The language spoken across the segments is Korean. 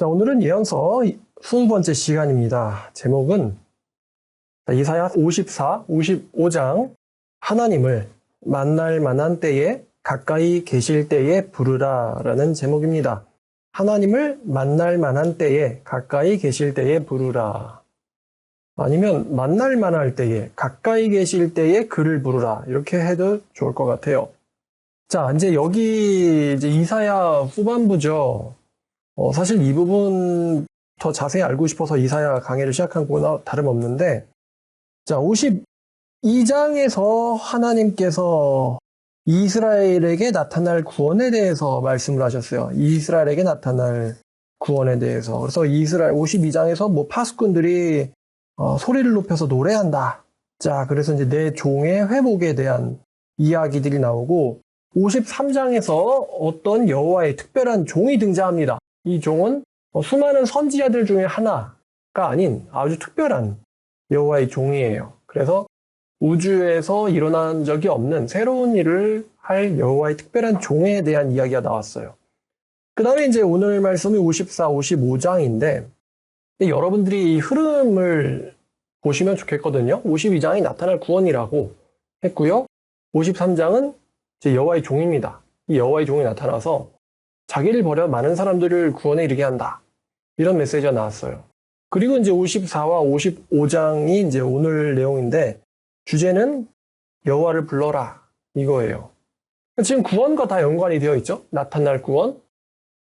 자, 오늘은 예언서 20번째 시간입니다. 제목은 이사야 54, 55장 하나님을 만날 만한 때에 가까이 계실 때에 부르라 라는 제목입니다. 하나님을 만날 만한 때에 가까이 계실 때에 부르라. 아니면 만날 만할 때에 가까이 계실 때에 그를 부르라. 이렇게 해도 좋을 것 같아요. 자, 이제 여기 이사야 후반부죠. 사실 이 부분 더 자세히 알고 싶어서 이사야 강의를 시작한 거나 다름없는데, 자, 52장에서 하나님께서 이스라엘에게 나타날 구원에 대해서 말씀을 하셨어요. 이스라엘에게 나타날 구원에 대해서. 그래서 이스라엘 52장에서 파수꾼들이 소리를 높여서 노래한다. 자, 그래서 이제 내 종의 회복에 대한 이야기들이 나오고, 53장에서 어떤 여호와의 특별한 종이 등장합니다. 이 종은 수많은 선지자들 중에 하나가 아닌 아주 특별한 여호와의 종이에요. 그래서 우주에서 일어난 적이 없는 새로운 일을 할 여호와의 특별한 종에 대한 이야기가 나왔어요. 그 다음에 이제 오늘 말씀이 54, 55장인데 여러분들이 이 흐름을 보시면 좋겠거든요. 52장이 나타날 구원이라고 했고요. 53장은 이제 여호와의 종입니다. 이 여호와의 종이 나타나서 자기를 버려 많은 사람들을 구원에 이르게 한다. 이런 메시지가 나왔어요. 그리고 이제 54와 55장이 이제 오늘 내용인데 주제는 여호와를 불러라 이거예요. 지금 구원과 다 연관이 되어 있죠. 나타날 구원,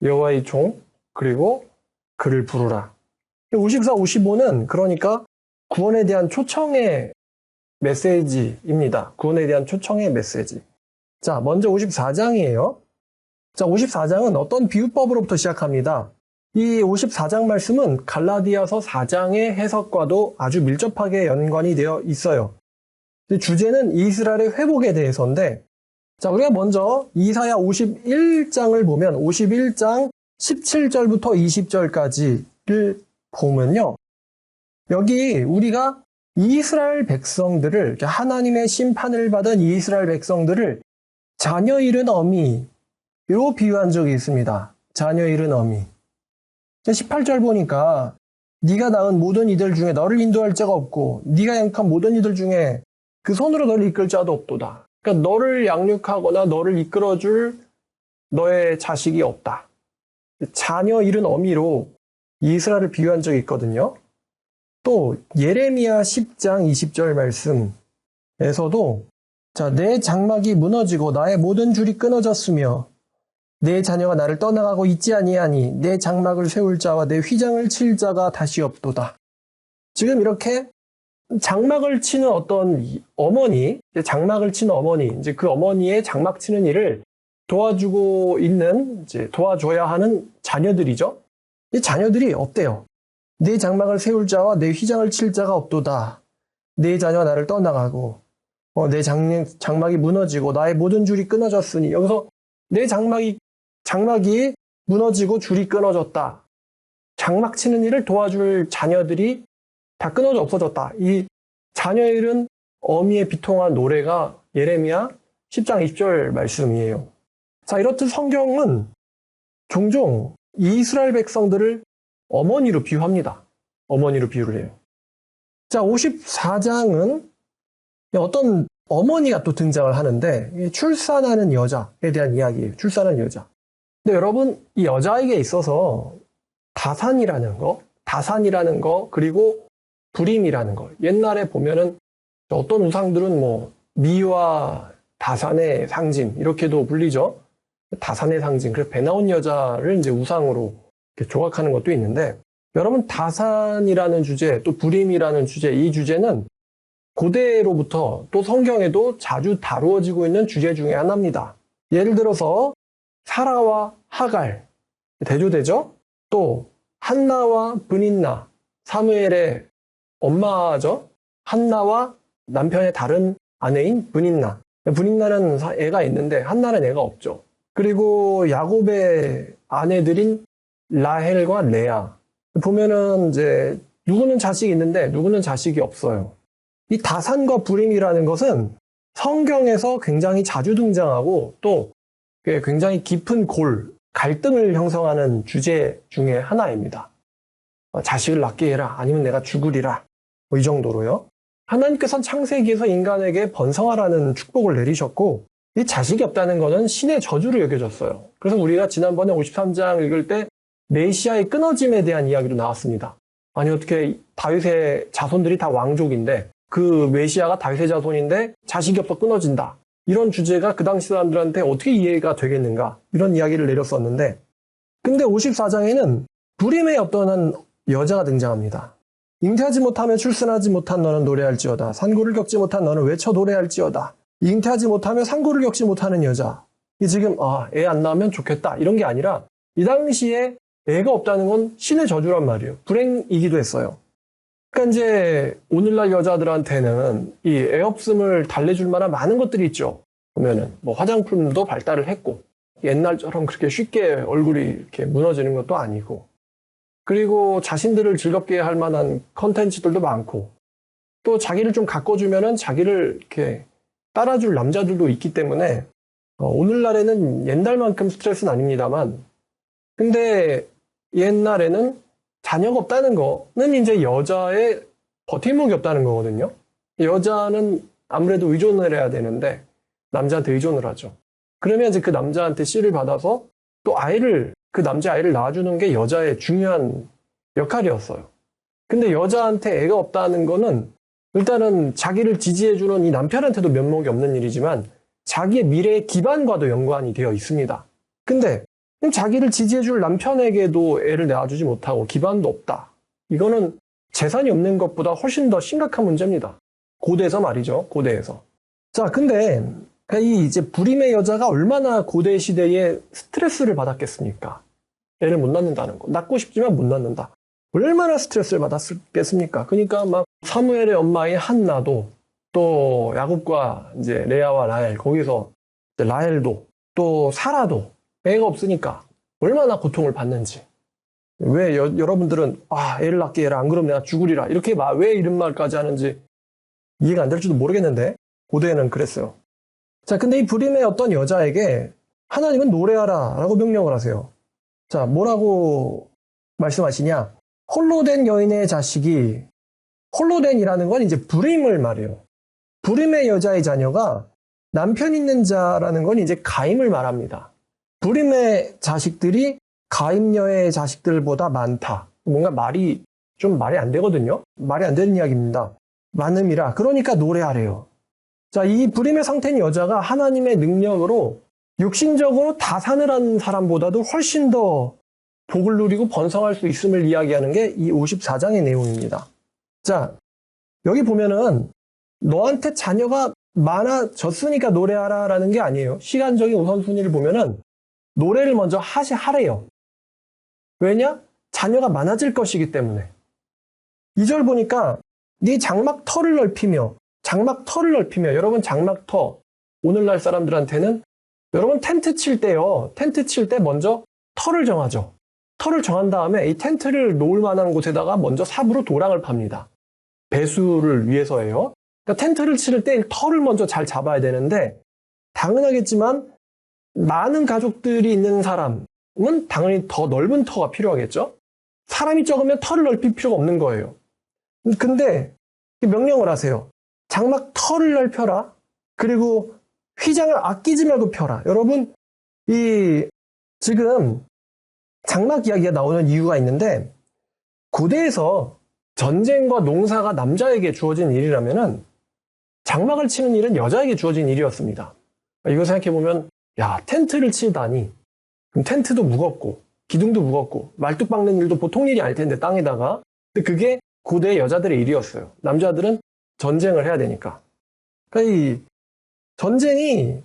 여호와의 종, 그리고 그를 부르라. 54, 55는 그러니까 구원에 대한 초청의 메시지입니다. 구원에 대한 초청의 메시지. 자, 먼저 54장이에요. 자, 54장은 어떤 비유법으로부터 시작합니다. 이 54장 말씀은 갈라디아서 4장의 해석과도 아주 밀접하게 연관이 되어 있어요. 주제는 이스라엘의 회복에 대해서인데, 자, 우리가 먼저 이사야 51장을 보면 51장 17절부터 20절까지를 보면요. 여기 우리가 이스라엘 백성들을, 하나님의 심판을 받은 이스라엘 백성들을 자녀 잃은 어미로 비유한 적이 있습니다. 자녀 잃은 어미. 18절 보니까 네가 낳은 모든 이들 중에 너를 인도할 자가 없고 네가 양육한 모든 이들 중에 그 손으로 너를 이끌 자도 없도다. 그러니까 너를 양육하거나 너를 이끌어줄 너의 자식이 없다. 자녀 잃은 어미로 이스라엘을 비유한 적이 있거든요. 또 예레미야 10장 20절 말씀에서도 자, 내 장막이 무너지고 나의 모든 줄이 끊어졌으며 내 자녀가 나를 떠나가고 있지 아니하니 내 장막을 세울 자와 내 휘장을 칠 자가 다시 없도다. 지금 이렇게 장막을 치는 어떤 어머니, 장막을 치는 어머니, 이제 그 어머니의 장막 치는 일을 도와주고 있는, 이제 도와줘야 하는 자녀들이죠. 이 자녀들이 없대요. 내 장막을 세울 자와 내 휘장을 칠 자가 없도다. 내 자녀가 나를 떠나가고 내 장막이 무너지고 나의 모든 줄이 끊어졌으니, 여기서 내 장막이 무너지고 줄이 끊어졌다. 장막 치는 일을 도와줄 자녀들이 다 끊어져 없어졌다. 이 자녀 잃은 어미의 비통한 노래가 예레미야 10장 20절 말씀이에요. 자, 이렇듯 성경은 종종 이스라엘 백성들을 어머니로 비유합니다. 어머니로 비유를 해요. 자, 54장은 어떤 어머니가 또 등장을 하는데 출산하는 여자에 대한 이야기예요. 출산하는 여자. 근데 여러분, 이 여자에게 있어서 다산이라는 거, 그리고 불임이라는 거. 옛날에 보면은 어떤 우상들은 미와 다산의 상징 이렇게도 불리죠. 다산의 상징. 그래서 배 나온 여자를 이제 우상으로 이렇게 조각하는 것도 있는데, 여러분, 다산이라는 주제, 또 불임이라는 주제, 이 주제는 고대로부터 또 성경에도 자주 다루어지고 있는 주제 중에 하나입니다. 예를 들어서 사라와 하갈, 대조되죠? 또 한나와 브닌나, 사무엘의 엄마죠? 한나와 남편의 다른 아내인 브닌나. 브닌나는 애가 있는데 한나는 애가 없죠. 그리고 야곱의 아내들인 라헬과 레아. 보면은 이제 누구는 자식이 있는데 누구는 자식이 없어요. 이 다산과 불임이라는 것은 성경에서 굉장히 자주 등장하고 또 굉장히 깊은 골, 갈등을 형성하는 주제 중에 하나입니다. 자식을 낳게 해라, 아니면 내가 죽으리라, 이 정도로요. 하나님께서는 창세기에서 인간에게 번성하라는 축복을 내리셨고, 이 자식이 없다는 것은 신의 저주로 여겨졌어요. 그래서 우리가 지난번에 53장 읽을 때 메시아의 끊어짐에 대한 이야기도 나왔습니다. 아니, 어떻게 다윗의 자손들이 다 왕족인데 그 메시아가 다윗의 자손인데 자식이 없어 끊어진다. 이런 주제가 그 당시 사람들한테 어떻게 이해가 되겠는가, 이런 이야기를 내렸었는데, 근데 54장에는 불임의 어떤 한 여자가 등장합니다. 잉태하지 못하며 출산하지 못한 너는 노래할지어다. 산고를 겪지 못한 너는 외쳐 노래할지어다. 잉태하지 못하며 산고를 겪지 못하는 여자. 이 지금 애 안 낳으면 좋겠다, 이런 게 아니라 이 당시에 애가 없다는 건 신의 저주란 말이에요. 불행이기도 했어요. 그러니까 이제 오늘날 여자들한테는 이 애 없음을 달래줄 만한 많은 것들이 있죠. 보면은 뭐 화장품도 발달을 했고, 옛날처럼 그렇게 쉽게 얼굴이 이렇게 무너지는 것도 아니고, 그리고 자신들을 즐겁게 할 만한 컨텐츠들도 많고, 또 자기를 좀 가꿔주면은 자기를 이렇게 따라줄 남자들도 있기 때문에 오늘날에는 옛날만큼 스트레스는 아닙니다만, 근데 옛날에는 자녀가 없다는 거는 이제 여자의 버팀목이 없다는 거거든요. 여자는 아무래도 의존을 해야 되는데 남자한테 의존을 하죠. 그러면 이제 그 남자한테 씨를 받아서 또 그 남자 아이를 낳아주는 게 여자의 중요한 역할이었어요. 근데 여자한테 애가 없다는 거는 일단은 자기를 지지해주는 이 남편한테도 면목이 없는 일이지만 자기의 미래의 기반과도 연관이 되어 있습니다. 근데 자기를 지지해줄 남편에게도 애를 낳아주지 못하고 기반도 없다. 이거는 재산이 없는 것보다 훨씬 더 심각한 문제입니다. 고대에서 말이죠. 고대에서. 자, 근데 이 이제 불임의 여자가 얼마나 고대 시대에 스트레스를 받았겠습니까? 애를 못 낳는다는 거. 낳고 싶지만 못 낳는다. 얼마나 스트레스를 받았겠습니까? 그러니까 막 사무엘의 엄마인 한나도, 또 야곱과 이제 레아와 라헬, 거기서 라헬도, 또 사라도 애가 없으니까 얼마나 고통을 받는지. 왜 여러분들은 애를 낳게 해라, 안 그러면 내가 죽으리라, 이렇게 왜 이런 말까지 하는지 이해가 안 될지도 모르겠는데 고대에는 그랬어요. 자, 근데 이 불임의 어떤 여자에게 하나님은 노래하라 라고 명령을 하세요. 자, 뭐라고 말씀하시냐? 홀로 된 여인의 자식이, 홀로 된이라는 건 이제 불임을 말해요. 불임의 여자의 자녀가 남편 있는 자라는 건 이제 가임을 말합니다. 불임의 자식들이 가임녀의 자식들보다 많다. 뭔가 말이 안 되거든요. 말이 안 되는 이야기입니다. 많음이라. 그러니까 노래하래요. 자, 이 불임의 상태인 여자가 하나님의 능력으로 육신적으로 다산을 한 사람보다도 훨씬 더 복을 누리고 번성할 수 있음을 이야기하는 게 이 54장의 내용입니다. 자, 여기 보면은 너한테 자녀가 많아졌으니까 노래하라 라는 게 아니에요. 시간적인 우선순위를 보면은 노래를 먼저 하래요. 왜냐? 자녀가 많아질 것이기 때문에. 2절 보니까 네 장막터를 넓히며, 여러분 장막터, 오늘날 사람들한테는 여러분 텐트 칠 때요. 텐트 칠 때 먼저 터를 정하죠. 터를 정한 다음에 이 텐트를 놓을 만한 곳에다가 먼저 삽으로 도랑을 팝니다. 배수를 위해서예요. 그러니까 텐트를 칠 때 터를 먼저 잘 잡아야 되는데, 당연하겠지만 많은 가족들이 있는 사람은 당연히 더 넓은 터가 필요하겠죠. 사람이 적으면 터를 넓힐 필요가 없는 거예요. 근데 명령을 하세요. 장막 터를 넓혀라. 그리고 휘장을 아끼지 말고 펴라. 여러분, 지금 장막 이야기가 나오는 이유가 있는데, 고대에서 전쟁과 농사가 남자에게 주어진 일이라면은 장막을 치는 일은 여자에게 주어진 일이었습니다. 이거 생각해보면, 텐트를 치다니. 그럼 텐트도 무겁고, 기둥도 무겁고, 말뚝 박는 일도 보통 일이 아닐 텐데, 땅에다가. 근데 그게 고대의 여자들의 일이었어요. 남자들은 전쟁을 해야 되니까. 그러니까 이 전쟁이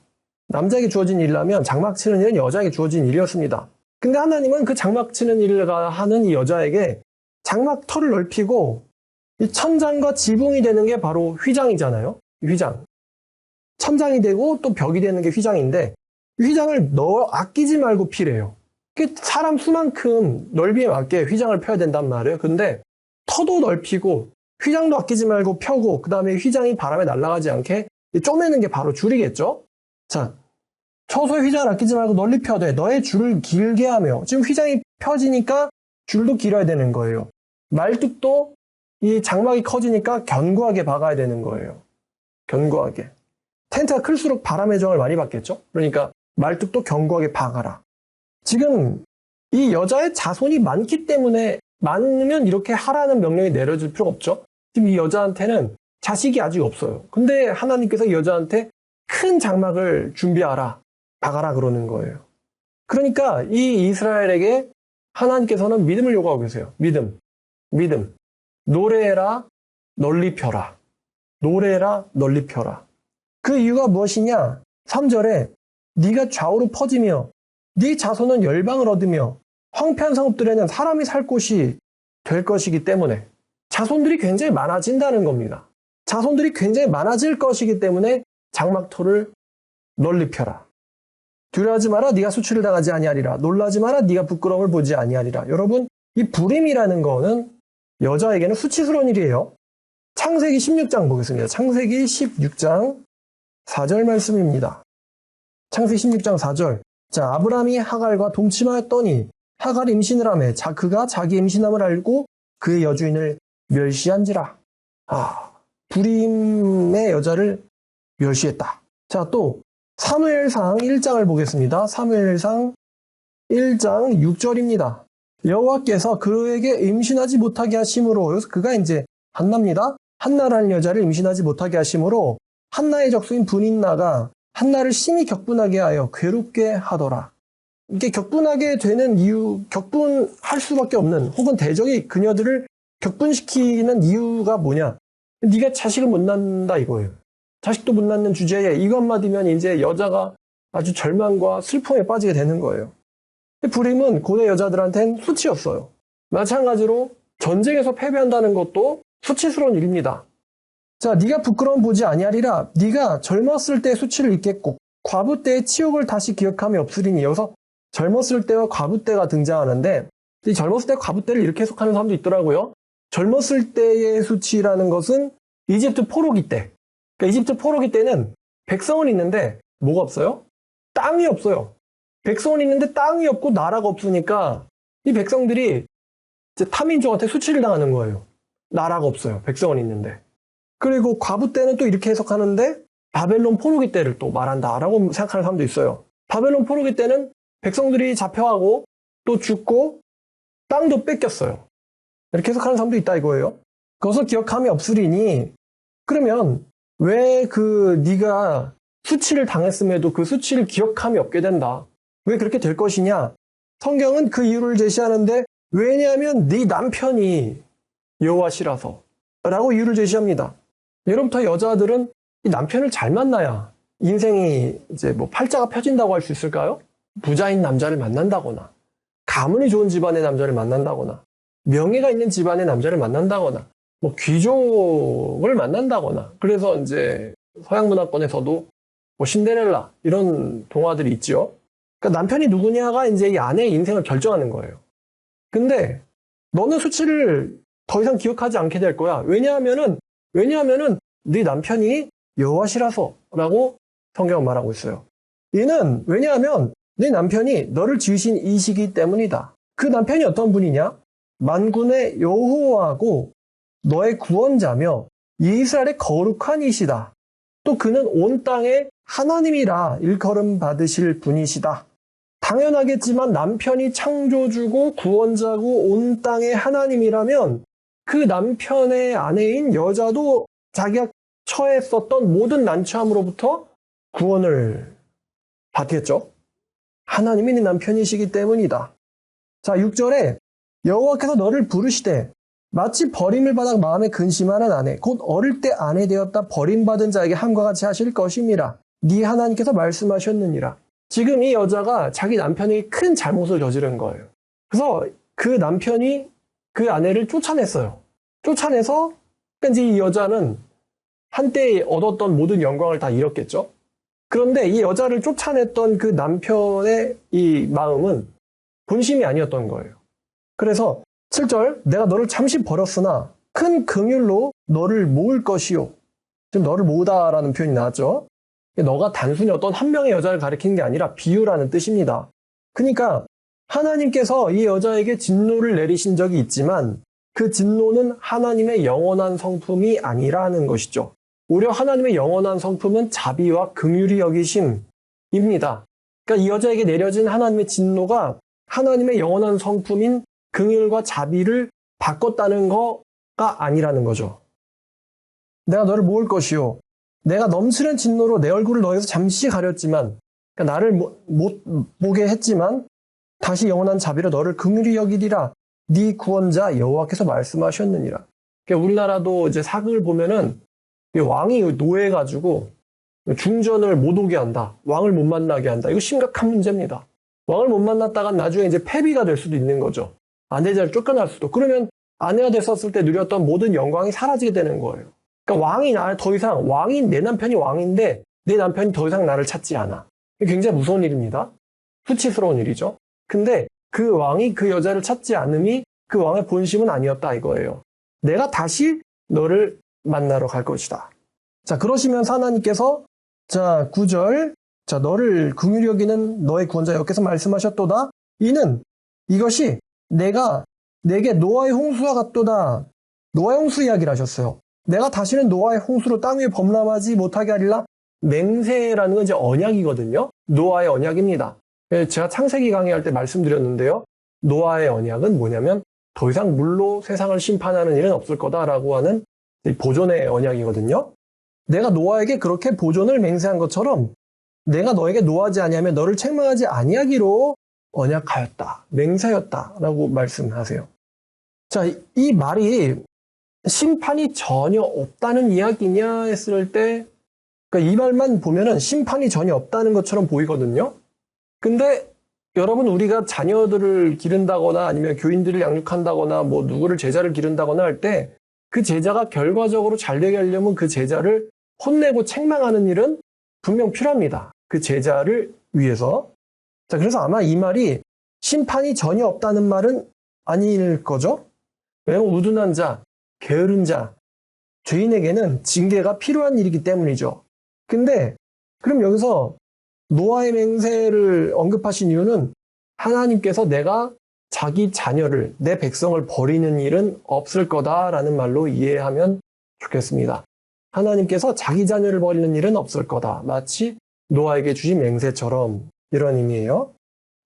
남자에게 주어진 일이라면 장막 치는 일은 여자에게 주어진 일이었습니다. 근데 하나님은 그 장막 치는 일을 하는 이 여자에게 장막터를 넓히고, 이 천장과 지붕이 되는 게 바로 휘장이잖아요. 휘장. 천장이 되고 또 벽이 되는 게 휘장인데, 휘장을 아끼지 말고 피래요. 사람 수만큼 넓이에 맞게 휘장을 펴야 된단 말이에요. 근데 터도 넓히고 휘장도 아끼지 말고 펴고, 그 다음에 휘장이 바람에 날아가지 않게 쪼매는 게 바로 줄이겠죠? 자, 처소의 휘장을 아끼지 말고 널리 펴되 너의 줄을 길게 하며, 지금 휘장이 펴지니까 줄도 길어야 되는 거예요. 말뚝도 이 장막이 커지니까 견고하게 박아야 되는 거예요. 견고하게. 텐트가 클수록 바람의 저항을 많이 받겠죠? 그러니까 말뚝도 견고하게 박아라. 지금 이 여자의 자손이 많기 때문에, 많으면 이렇게 하라는 명령이 내려질 필요가 없죠. 지금 이 여자한테는 자식이 아직 없어요. 근데 하나님께서 이 여자한테 큰 장막을 준비하라, 박아라 그러는 거예요. 그러니까 이 이스라엘에게 하나님께서는 믿음을 요구하고 계세요. 믿음. 노래해라, 널리 펴라. 노래해라, 널리 펴라. 그 이유가 무엇이냐? 3절에 네가 좌우로 퍼지며 네 자손은 열방을 얻으며 황폐한 성읍들에는 사람이 살 곳이 될 것이기 때문에, 자손들이 굉장히 많아진다는 겁니다. 자손들이 굉장히 많아질 것이기 때문에 장막토를 널리 펴라. 두려워하지 마라, 네가 수치를 당하지 아니하리라. 놀라지 마라, 네가 부끄러움을 보지 아니하리라. 여러분, 이 불임이라는 거는 여자에게는 수치스러운 일이에요. 창세기 16장 보겠습니다. 창세기 16장 4절 말씀입니다. 창세기 16장 4절. 자, 아브라함이 하갈과 동침하였더니 하갈이 임신을 하며 그가 자기 임신함을 알고 그의 여주인을 멸시한지라. 불임의 여자를 멸시했다. 자, 또 사무엘상 1장을 보겠습니다. 사무엘상 1장 6절입니다. 여호와께서 그에게 임신하지 못하게 하심으로, 여기서 그가 이제 한나입니다. 한나라는 여자를 임신하지 못하게 하심으로 한나의 적수인 분인나가 한나를 심히 격분하게 하여 괴롭게 하더라. 이게 격분하게 되는 이유, 격분할 수밖에 없는, 혹은 대적이 그녀들을 격분시키는 이유가 뭐냐? 네가 자식을 못 낳는다 이거예요. 자식도 못 낳는 주제에 이것마디면 이제 여자가 아주 절망과 슬픔에 빠지게 되는 거예요. 불임은 고대 여자들한테는 수치였어요. 마찬가지로 전쟁에서 패배한다는 것도 수치스러운 일입니다. 자, 네가 부끄러움 보지 아니하리라. 네가 젊었을 때 수치를 잊겠고 과부 때의 치욕을 다시 기억함이 없으리니. 여기서 젊었을 때와 과부 때가 등장하는데, 이 젊었을 때 과부 때를 이렇게 해석하는 사람도 있더라고요. 젊었을 때의 수치라는 것은 이집트 포로기 때. 그러니까 이집트 포로기 때는 백성은 있는데 뭐가 없어요? 땅이 없어요. 백성은 있는데 땅이 없고 나라가 없으니까 이 백성들이 이제 타민족한테 수치를 당하는 거예요. 나라가 없어요. 백성은 있는데. 그리고 과부 때는 또 이렇게 해석하는데 바벨론 포로기 때를 또 말한다라고 생각하는 사람도 있어요. 바벨론 포로기 때는 백성들이 잡혀가고 또 죽고 땅도 뺏겼어요. 이렇게 해석하는 사람도 있다 이거예요. 그것을 기억함이 없으리니, 그러면 왜 네가 수치를 당했음에도 그 수치를 기억함이 없게 된다. 왜 그렇게 될 것이냐? 성경은 그 이유를 제시하는데, 왜냐하면 네 남편이 여호와시라서 라고 이유를 제시합니다. 예로부터 여자들은 이 남편을 잘 만나야 인생이 이제 뭐 팔자가 펴진다고 할 수 있을까요? 부자인 남자를 만난다거나, 가문이 좋은 집안의 남자를 만난다거나, 명예가 있는 집안의 남자를 만난다거나, 뭐 귀족을 만난다거나. 그래서 이제 서양 문화권에서도 뭐 신데렐라 이런 동화들이 있죠. 그러니까 남편이 누구냐가 이제 이 아내의 인생을 결정하는 거예요. 근데 너는 수치를 더 이상 기억하지 않게 될 거야. 왜냐하면은 네 남편이 여호와시라서라고 성경은 말하고 있어요. 이는 왜냐하면 네 남편이 너를 지으신 이시기 때문이다. 그 남편이 어떤 분이냐? 만군의 여호와고 너의 구원자며 이스라엘의 거룩한 이시다. 또 그는 온 땅의 하나님이라 일컬음 받으실 분이시다. 당연하겠지만 남편이 창조주고 구원자고 온 땅의 하나님이라면 그 남편의 아내인 여자도 자기가 처했었던 모든 난처함으로부터 구원을 받겠죠. 하나님이 네 남편이시기 때문이다. 자, 6절에 여호와께서 너를 부르시되 마치 버림을 받아 마음에 근심하는 아내 곧 어릴 때 아내 되었다 버림받은 자에게 함과 같이 하실 것임이라. 네 하나님께서 말씀하셨느니라. 지금 이 여자가 자기 남편이 큰 잘못을 저지른 거예요. 그래서 그 남편이 그 아내를 쫓아냈어요. 쫓아내서 이제 이 여자는 한때 얻었던 모든 영광을 다 잃었겠죠. 그런데 이 여자를 쫓아냈던 그 남편의 이 마음은 본심이 아니었던 거예요. 그래서 7절, 내가 너를 잠시 버렸으나 큰 긍휼로 너를 모을 것이요. 지금 너를 모으다라는 표현이 나왔죠. 너가 단순히 어떤 한 명의 여자를 가리키는 게 아니라 비유라는 뜻입니다. 그러니까 하나님께서 이 여자에게 진노를 내리신 적이 있지만 그 진노는 하나님의 영원한 성품이 아니라는 것이죠. 오히려 하나님의 영원한 성품은 자비와 긍휼히 여기심입니다. 그러니까 이 여자에게 내려진 하나님의 진노가 하나님의 영원한 성품인 긍휼과 자비를 바꿨다는 거가 아니라는 거죠. 내가 너를 모을 것이요. 내가 넘치는 진노로 내 얼굴을 너에서 잠시 가렸지만, 그러니까 나를 못 보게 했지만 다시 영원한 자비로 너를 긍휼히 여기리라. 네 구원자 여호와께서 말씀하셨느니라. 그러니까 우리나라도 이제 사극을 보면은 왕이 노해가지고 중전을 못 오게 한다. 왕을 못 만나게 한다. 이거 심각한 문제입니다. 왕을 못 만났다가 나중에 이제 패비가 될 수도 있는 거죠. 아내자를 쫓겨날 수도. 그러면 아내가 됐었을 때 누렸던 모든 영광이 사라지게 되는 거예요. 그러니까 왕이 내 남편이 왕인데 내 남편이 더 이상 나를 찾지 않아. 이게 굉장히 무서운 일입니다. 수치스러운 일이죠. 근데 그 왕이 그 여자를 찾지 않음이 그 왕의 본심은 아니었다 이거예요. 내가 다시 너를 만나러 갈 것이다. 자, 그러시면서 하나님께서 자, 9절. 자, 너를 긍휼히 여기는 너의 구원자 여호와께서 말씀하셨도다. 이것이 내가 내게 노아의 홍수와 같도다. 노아의 홍수 이야기를 하셨어요. 내가 다시는 노아의 홍수로 땅 위에 범람하지 못하게 하리라. 맹세라는 건 이제 언약이거든요. 노아의 언약입니다. 제가 창세기 강의할 때 말씀드렸는데요. 노아의 언약은 뭐냐면 더 이상 물로 세상을 심판하는 일은 없을 거다라고 하는 보존의 언약이거든요. 내가 노아에게 그렇게 보존을 맹세한 것처럼 내가 너에게 노하지 아니하며 너를 책망하지 아니하기로 언약하였다. 맹세하였다라고 말씀하세요. 자, 이 말이 심판이 전혀 없다는 이야기냐 했을 때 그러니까 이 말만 보면은 심판이 전혀 없다는 것처럼 보이거든요. 근데 여러분 우리가 자녀들을 기른다거나 아니면 교인들을 양육한다거나 뭐 누구를 제자를 기른다거나 할 때 그 제자가 결과적으로 잘 되게 하려면 그 제자를 혼내고 책망하는 일은 분명 필요합니다. 그 제자를 위해서. 자, 그래서 아마 이 말이 심판이 전혀 없다는 말은 아닐 거죠. 왜냐하면 우둔한 자, 게으른 자, 죄인에게는 징계가 필요한 일이기 때문이죠. 근데 그럼 여기서 노아의 맹세를 언급하신 이유는 하나님께서 내가 자기 자녀를, 내 백성을 버리는 일은 없을 거다라는 말로 이해하면 좋겠습니다. 하나님께서 자기 자녀를 버리는 일은 없을 거다. 마치 노아에게 주신 맹세처럼 이런 의미예요.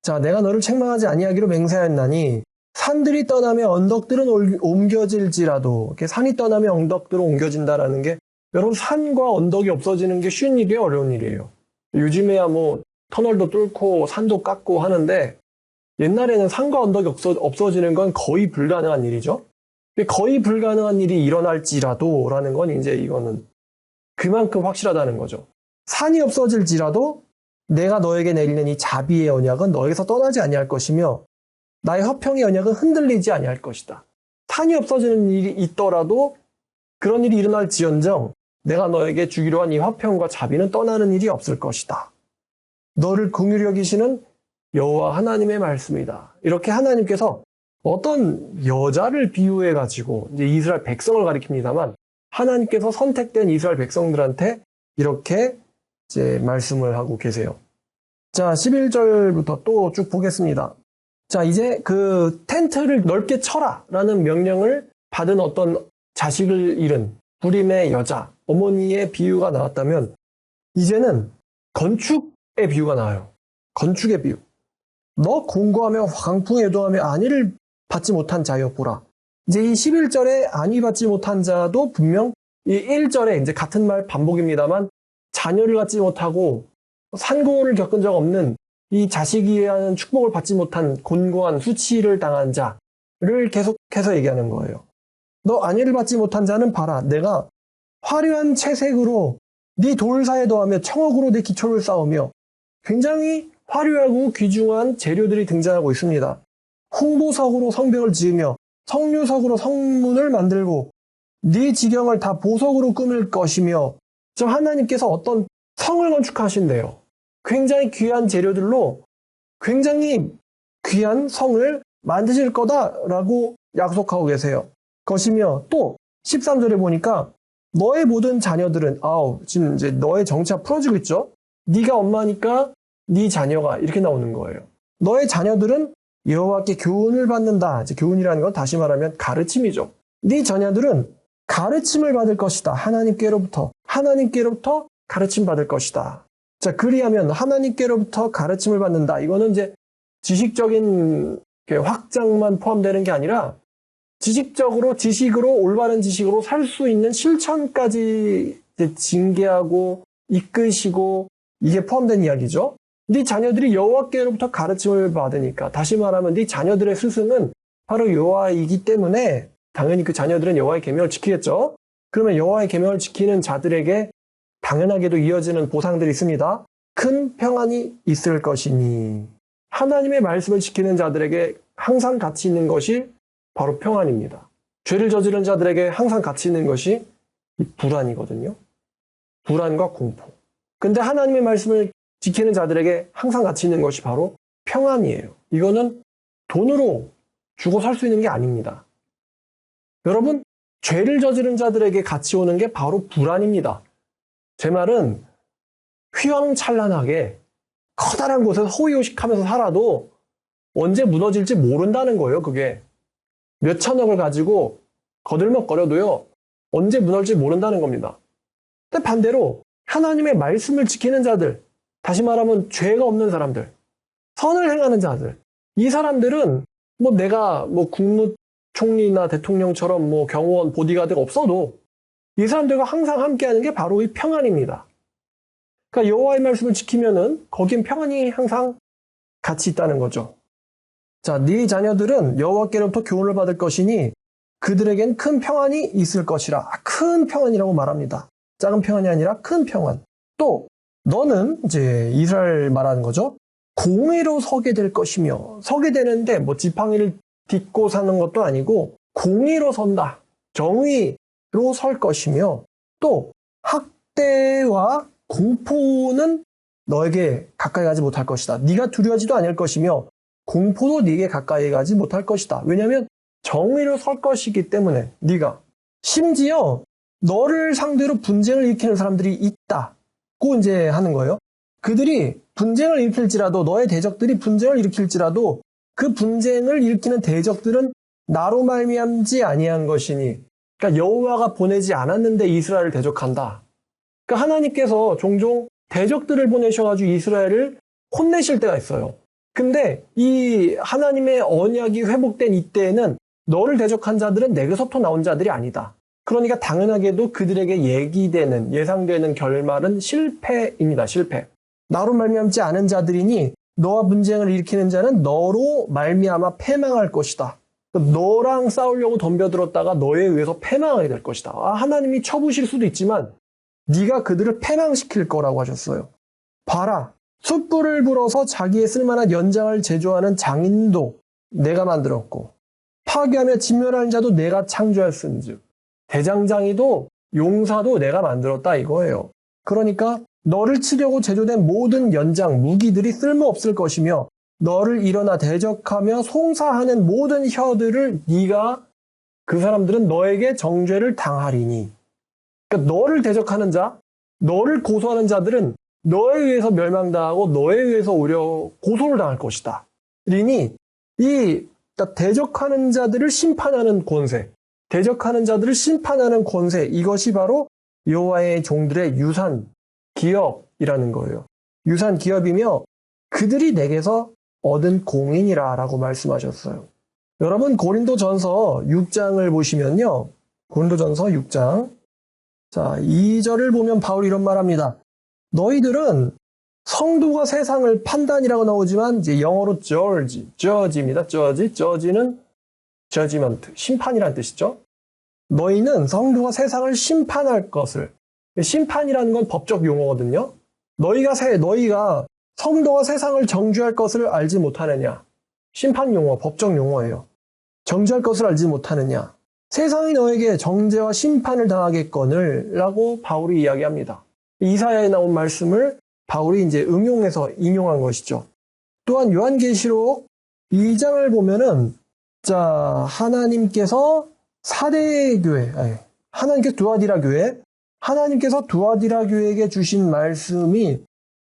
자, 내가 너를 책망하지 아니하기로 맹세하였나니 산들이 떠나며 언덕들은 옮겨질지라도 이렇게 산이 떠나며 언덕들은 옮겨진다라는 게 여러분 산과 언덕이 없어지는 게 쉬운 일이에요, 어려운 일이에요? 요즘에야 뭐 터널도 뚫고 산도 깎고 하는데 옛날에는 산과 언덕이 없어지는 건 거의 불가능한 일이죠. 거의 불가능한 일이 일어날지라도 라는 건 이제 이거는 그만큼 확실하다는 거죠. 산이 없어질지라도 내가 너에게 내리는 이 자비의 언약은 너에게서 떠나지 아니할 것이며 나의 화평의 언약은 흔들리지 아니할 것이다. 산이 없어지는 일이 있더라도 그런 일이 일어날지언정 내가 너에게 주기로 한 이 화평과 자비는 떠나는 일이 없을 것이다. 너를 긍휼히 여기시는 여호와 하나님의 말씀이다. 이렇게 하나님께서 어떤 여자를 비유해가지고 이제 이스라엘 백성을 가리킵니다만 하나님께서 선택된 이스라엘 백성들한테 이렇게 이제 말씀을 하고 계세요. 자, 11절부터 또 쭉 보겠습니다. 자, 이제 그 텐트를 넓게 쳐라 라는 명령을 받은 어떤 자식을 잃은 불임의 여자, 어머니의 비유가 나왔다면 이제는 건축의 비유가 나와요. 건축의 비유. 너 공고하며 강풍에 요동하며 안위를 받지 못한 자였보라. 이제 이 11절에 안위 받지 못한 자도 분명 이 1절에 이제 같은 말 반복입니다만 자녀를 갖지 못하고 산고를 겪은 적 없는 이 자식이라는 축복을 받지 못한 곤고한 수치를 당한 자를 계속해서 얘기하는 거예요. 너 안위를 받지 못한 자는 봐라. 내가 화려한 채색으로 네 돌사에 더하며 청옥으로 네 기초를 쌓으며 굉장히 화려하고 귀중한 재료들이 등장하고 있습니다. 홍보석으로 성벽을 지으며 석류석으로 성문을 만들고 네 지경을 다 보석으로 꾸밀 것이며 지금 하나님께서 어떤 성을 건축하신대요. 굉장히 귀한 재료들로 굉장히 귀한 성을 만드실 거다라고 약속하고 계세요. 것이며 또 13절에 보니까 너의 모든 자녀들은 지금 이제 너의 정체가 풀어지고 있죠. 네가 엄마니까 네 자녀가 이렇게 나오는 거예요. 너의 자녀들은 여호와께 교훈을 받는다. 이제 교훈이라는 건 다시 말하면 가르침이죠. 네 자녀들은 가르침을 받을 것이다. 하나님께로부터 가르침 받을 것이다. 자, 그리하면 하나님께로부터 가르침을 받는다. 이거는 이제 지식적인 확장만 포함되는 게 아니라 지식으로 올바른 지식으로 살 수 있는 실천까지 이제 징계하고 이끄시고 이게 포함된 이야기죠. 네 자녀들이 여호와께로부터 가르침을 받으니까, 다시 말하면 네 자녀들의 스승은 바로 여호와이기 때문에 당연히 그 자녀들은 여호와의 계명을 지키겠죠. 그러면 여호와의 계명을 지키는 자들에게 당연하게도 이어지는 보상들이 있습니다. 큰 평안이 있을 것이니, 하나님의 말씀을 지키는 자들에게 항상 가치 있는 것이 바로 평안입니다. 죄를 저지른 자들에게 항상 가치 있는 것이 불안이거든요. 불안과 공포. 근데 하나님의 말씀을 지키는 자들에게 항상 가치 있는 것이 바로 평안이에요. 이거는 돈으로 주고 살 수 있는 게 아닙니다. 여러분, 죄를 저지른 자들에게 같이 오는 게 바로 불안입니다. 제 말은 휘황찬란하게 커다란 곳에서 호의호식하면서 살아도 언제 무너질지 모른다는 거예요, 그게. 몇 천억을 가지고 거들먹거려도요, 언제 무너질지 모른다는 겁니다. 근데 반대로 하나님의 말씀을 지키는 자들, 다시 말하면 죄가 없는 사람들, 선을 행하는 자들, 이 사람들은 내가 국무총리나 대통령처럼 경호원, 보디가드가 없어도 이 사람들과 항상 함께하는 게 바로 이 평안입니다. 그러니까 여호와의 말씀을 지키면은 거긴 평안이 항상 같이 있다는 거죠. 자, 네 자녀들은 여호와께로부터 교훈을 받을 것이니 그들에겐 큰 평안이 있을 것이라. 큰 평안이라고 말합니다. 작은 평안이 아니라 큰 평안. 또 너는 이제 이스라엘 말하는 거죠. 공의로 서게 될 것이며, 서게 되는데 지팡이를 딛고 사는 것도 아니고 공의로 선다. 정의로 설 것이며, 또 학대와 공포는 너에게 가까이 가지 못할 것이다. 네가 두려워하지도 않을 것이며 공포도 네게 가까이 가지 못할 것이다. 왜냐하면 정의로 설 것이기 때문에. 네가 심지어 너를 상대로 분쟁을 일으키는 사람들이 있다고 이제 하는 거예요. 그들이 분쟁을 일으킬지라도, 너의 대적들이 분쟁을 일으킬지라도 그 분쟁을 일으키는 대적들은 나로 말미암지 아니한 것이니, 그러니까 여호와가 보내지 않았는데 이스라엘을 대적한다. 그러니까 하나님께서 종종 대적들을 보내셔가지고 이스라엘을 혼내실 때가 있어요. 근데 이 하나님의 언약이 회복된 이때에는 너를 대적한 자들은 내게서부터 나온 자들이 아니다. 그러니까 당연하게도 그들에게 예상되는 결말은 실패입니다. 실패. 나로 말미암지 않은 자들이니 너와 분쟁을 일으키는 자는 너로 말미암아 패망할 것이다. 너랑 싸우려고 덤벼들었다가 너에 의해서 패망하게 될 것이다. 하나님이 쳐부실 수도 있지만 네가 그들을 패망시킬 거라고 하셨어요. 봐라, 숯불을 불어서 자기의 쓸만한 연장을 제조하는 장인도 내가 만들었고 파괴하며 진멸하는 자도 내가 창조하였은즉 대장장이도 용사도 내가 만들었다 이거예요. 그러니까 너를 치려고 제조된 모든 연장, 무기들이 쓸모없을 것이며 너를 일어나 대적하며 송사하는 모든 혀들을 그 사람들은 너에게 정죄를 당하리니. 그러니까 너를 대적하는 자, 너를 고소하는 자들은 너에 의해서 멸망당하고 너에 의해서 오히려 고소를 당할 것이다. 이니 대적하는 자들을 심판하는 권세, 이것이 바로 여호와의 종들의 유산 기업이라는 거예요. 유산 기업이며 그들이 내게서 얻은 공인이라 라고 말씀하셨어요. 여러분, 고린도전서 6장을 보시면요. 고린도전서 6장. 자, 2절을 보면 바울이 이런 말합니다. 너희들은 성도가 세상을 판단이라고 나오지만 이제 영어로 judge입니다. judge는 judgment, 심판이라는 뜻이죠. 너희는 성도가 세상을 심판할 것을, 심판이라는 건 법적 용어거든요. 너희가 성도가 세상을 정죄할 것을 알지 못하느냐. 심판 용어, 법적 용어예요. 정죄할 것을 알지 못하느냐. 세상이 너에게 정죄와 심판을 당하겠거늘 라고 바울이 이야기합니다. 이사야에 나온 말씀을 바울이 이제 응용해서 인용한 것이죠. 또한 요한계시록 2장을 보면은, 자, 하나님께서 하나님께서 두아디라 교회, 하나님께서 두아디라 교회에게 주신 말씀이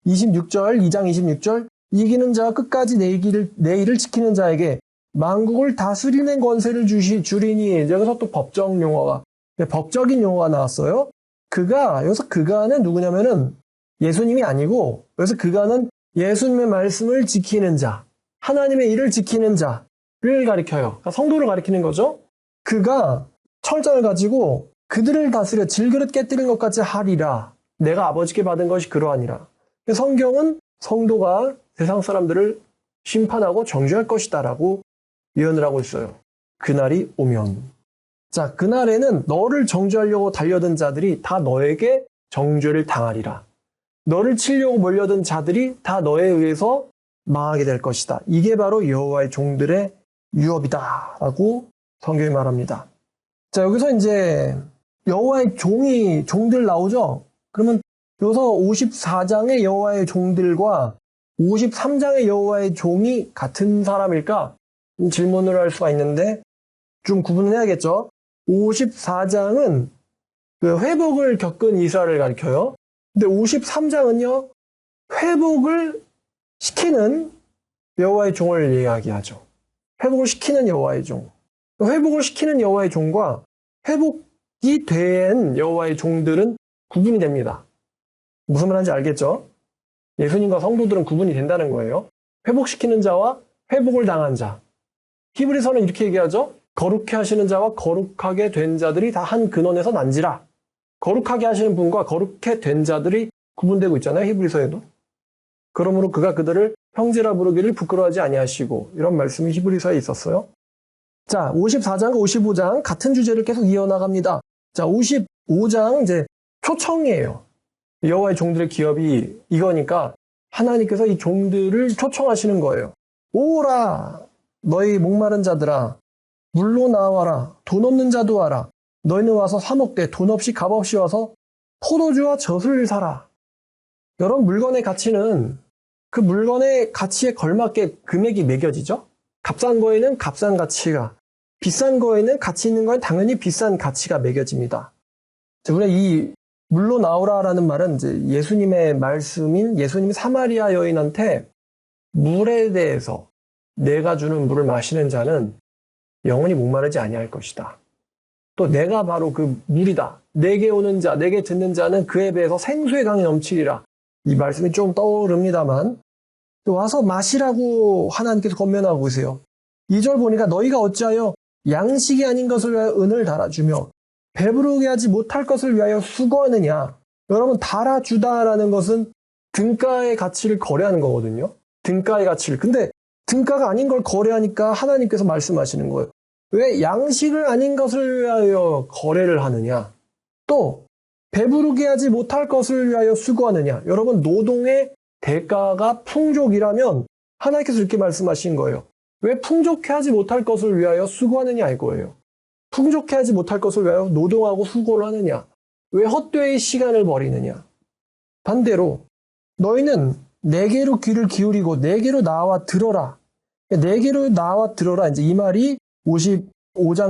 26절, 2장 26절, 이기는 자와 끝까지 내 일을 지키는 자에게 만국을 다스리는 권세를 주리니, 여기서 또 법적 용어가, 법적인 용어가 나왔어요. 여기서 그가는 누구냐면은 예수님이 아니고, 여기서 그가는 예수님의 말씀을 지키는 자, 하나님의 일을 지키는 자를 가리켜요. 그러니까 성도를 가리키는 거죠. 그가 철장을 가지고 그들을 다스려 질그릇 깨뜨린 것 같이 하리라. 내가 아버지께 받은 것이 그러하니라. 성경은 성도가 세상 사람들을 심판하고 정죄할 것이다라고 예언을 하고 있어요. 그날이 오면. 자, 그날에는 너를 정죄하려고 달려든 자들이 다 너에게 정죄를 당하리라. 너를 치려고 몰려든 자들이 다 너에 의해서 망하게 될 것이다. 이게 바로 여호와의 종들의 유업이다 라고 성경이 말합니다. 자, 여기서 이제 여호와의 종들 나오죠? 그러면 여기서 54장의 여호와의 종들과 53장의 여호와의 종이 같은 사람일까? 질문을 할 수가 있는데 좀 구분을 해야겠죠? 54장은 그 회복을 겪은 이스라엘을 가리켜요. 근데 53장은요, 회복을 시키는 여호와의 종을 이야기하죠. 회복을 시키는 여호와의 종. 회복을 시키는 여호와의 종과 회복이 된 여호와의 종들은 구분이 됩니다. 무슨 말인지 알겠죠? 예수님과 성도들은 구분이 된다는 거예요. 회복시키는 자와 회복을 당한 자. 히브리서는 이렇게 얘기하죠. 거룩해 하시는 자와 거룩하게 된 자들이 다 한 근원에서 난지라. 거룩하게 하시는 분과 거룩해 된 자들이 구분되고 있잖아요. 히브리서에도. 그러므로 그가 그들을 형제라 부르기를 부끄러워하지 아니하시고, 이런 말씀이 히브리서에 있었어요. 자, 54장과 55장 같은 주제를 계속 이어나갑니다. 자, 55장 이제 초청이에요. 여호와의 종들의 기업이 이거니까 하나님께서 이 종들을 초청하시는 거예요. 오라, 너희 목마른 자들아, 물로 나와라. 돈 없는 자도 와라. 너희는 와서 사 먹되 돈 없이 값 없이 와서 포도주와 젖을 사라. 여러분, 물건의 가치는 그 물건의 가치에 걸맞게 금액이 매겨지죠? 값싼 거에는 값싼 가치가, 비싼 거에는 가치 있는 거에는 당연히 비싼 가치가 매겨집니다. 우리가 이 물로 나오라라는 말은 이제 예수님의 말씀인, 예수님이 사마리아 여인한테 물에 대해서 내가 주는 물을 마시는 자는 영원히 목마르지 아니할 것이다. 또 내가 바로 그 물이다. 내게 오는 자, 내게 듣는 자는 그에 비해서 생수의 강이 넘치리라. 이 말씀이 좀 떠오릅니다만, 와서 마시라고 하나님께서 권면하고 계세요. 2절 보니까 너희가 어찌하여 양식이 아닌 것을 위하여 은을 달아주며 배부르게 하지 못할 것을 위하여 수고하느냐. 여러분, 달아주다라는 것은 등가의 가치를 거래하는 거거든요. 등가의 가치를. 근데 등가가 아닌 걸 거래하니까 하나님께서 말씀하시는 거예요. 왜 양식을 아닌 것을 위하여 거래를 하느냐. 또 배부르게 하지 못할 것을 위하여 수고하느냐. 여러분, 노동의 대가가 풍족이라면 하나님께서 이렇게 말씀하신 거예요. 왜 풍족해 하지 못할 것을 위하여 수고하느냐 이거예요. 풍족해 하지 못할 것을 위하여 노동하고 수고를 하느냐. 왜 헛되이 시간을 버리느냐. 반대로 너희는 내게로 귀를 기울이고 내게로 나와 들어라. 내게로 나와 들어라. 이제 이 말이 55장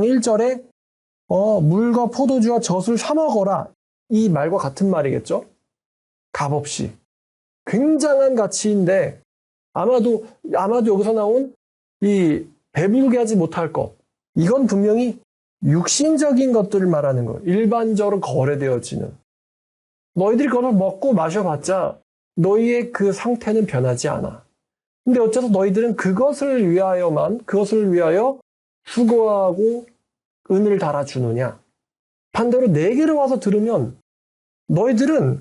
1절에 물과 포도주와 젖을 사 먹어라. 이 말과 같은 말이겠죠? 값없이. 굉장한 가치인데 아마도 여기서 나온 이 배부르게 하지 못할 것, 이건 분명히 육신적인 것들을 말하는 거예요. 일반적으로 거래되어지는. 너희들이 그걸 먹고 마셔봤자 너희의 그 상태는 변하지 않아. 근데 어째서 너희들은 그것을 위하여 수고하고 은을 달아주느냐. 반대로 내게로 와서 들으면 너희들은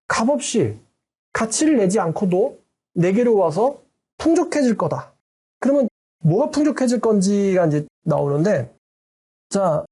값없이 가치를 내지 않고도 내게로 와서 풍족해질 거다. 그러면 뭐가 풍족해질 건지가 이제 나오는데, 자,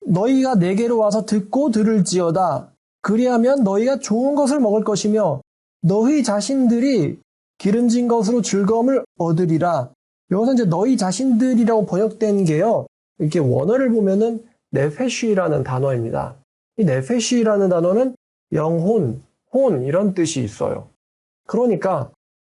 너희가 내게로 와서 듣고 들을지어다. 그리하면 너희가 좋은 것을 먹을 것이며 너희 자신들이 기름진 것으로 즐거움을 얻으리라. 여기서 이제 너희 자신들이라고 번역된 게요. 이렇게 원어를 보면은 네페쉬라는 단어입니다. 이 네페쉬라는 단어는 영혼, 혼 이런 뜻이 있어요. 그러니까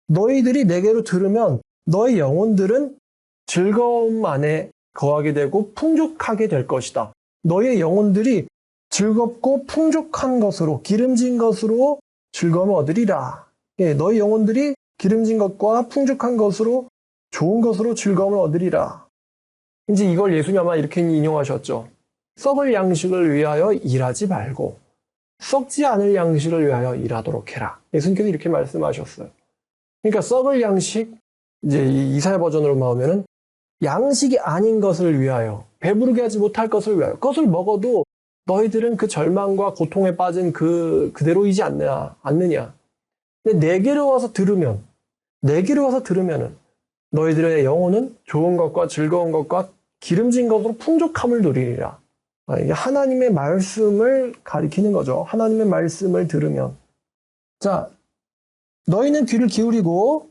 너희들이 내게로 들으면 너희 영혼들은 즐거움 안에 거하게 되고 풍족하게 될 것이다. 너희의 영혼들이 즐겁고 풍족한 것으로, 기름진 것으로 즐거움을 얻으리라. 예, 너희 영혼들이 기름진 것과 풍족한 것으로, 좋은 것으로 즐거움을 얻으리라. 이제 이걸 예수님 아마 이렇게 인용하셨죠. 썩을 양식을 위하여 일하지 말고 썩지 않을 양식을 위하여 일하도록 해라. 예수님께서 이렇게 말씀하셨어요. 그러니까 썩을 양식, 이제 이사야 버전으로 나오면은 양식이 아닌 것을 위하여, 배부르게 하지 못할 것을 위하여, 그것을 먹어도 너희들은 그 절망과 고통에 빠진 그대로이지 않느냐. 근데 내게로 와서 들으면은 너희들의 영혼은 좋은 것과 즐거운 것과 기름진 것으로 풍족함을 누리리라. 이게 하나님의 말씀을 가리키는 거죠. 하나님의 말씀을 들으면. 자, 너희는 귀를 기울이고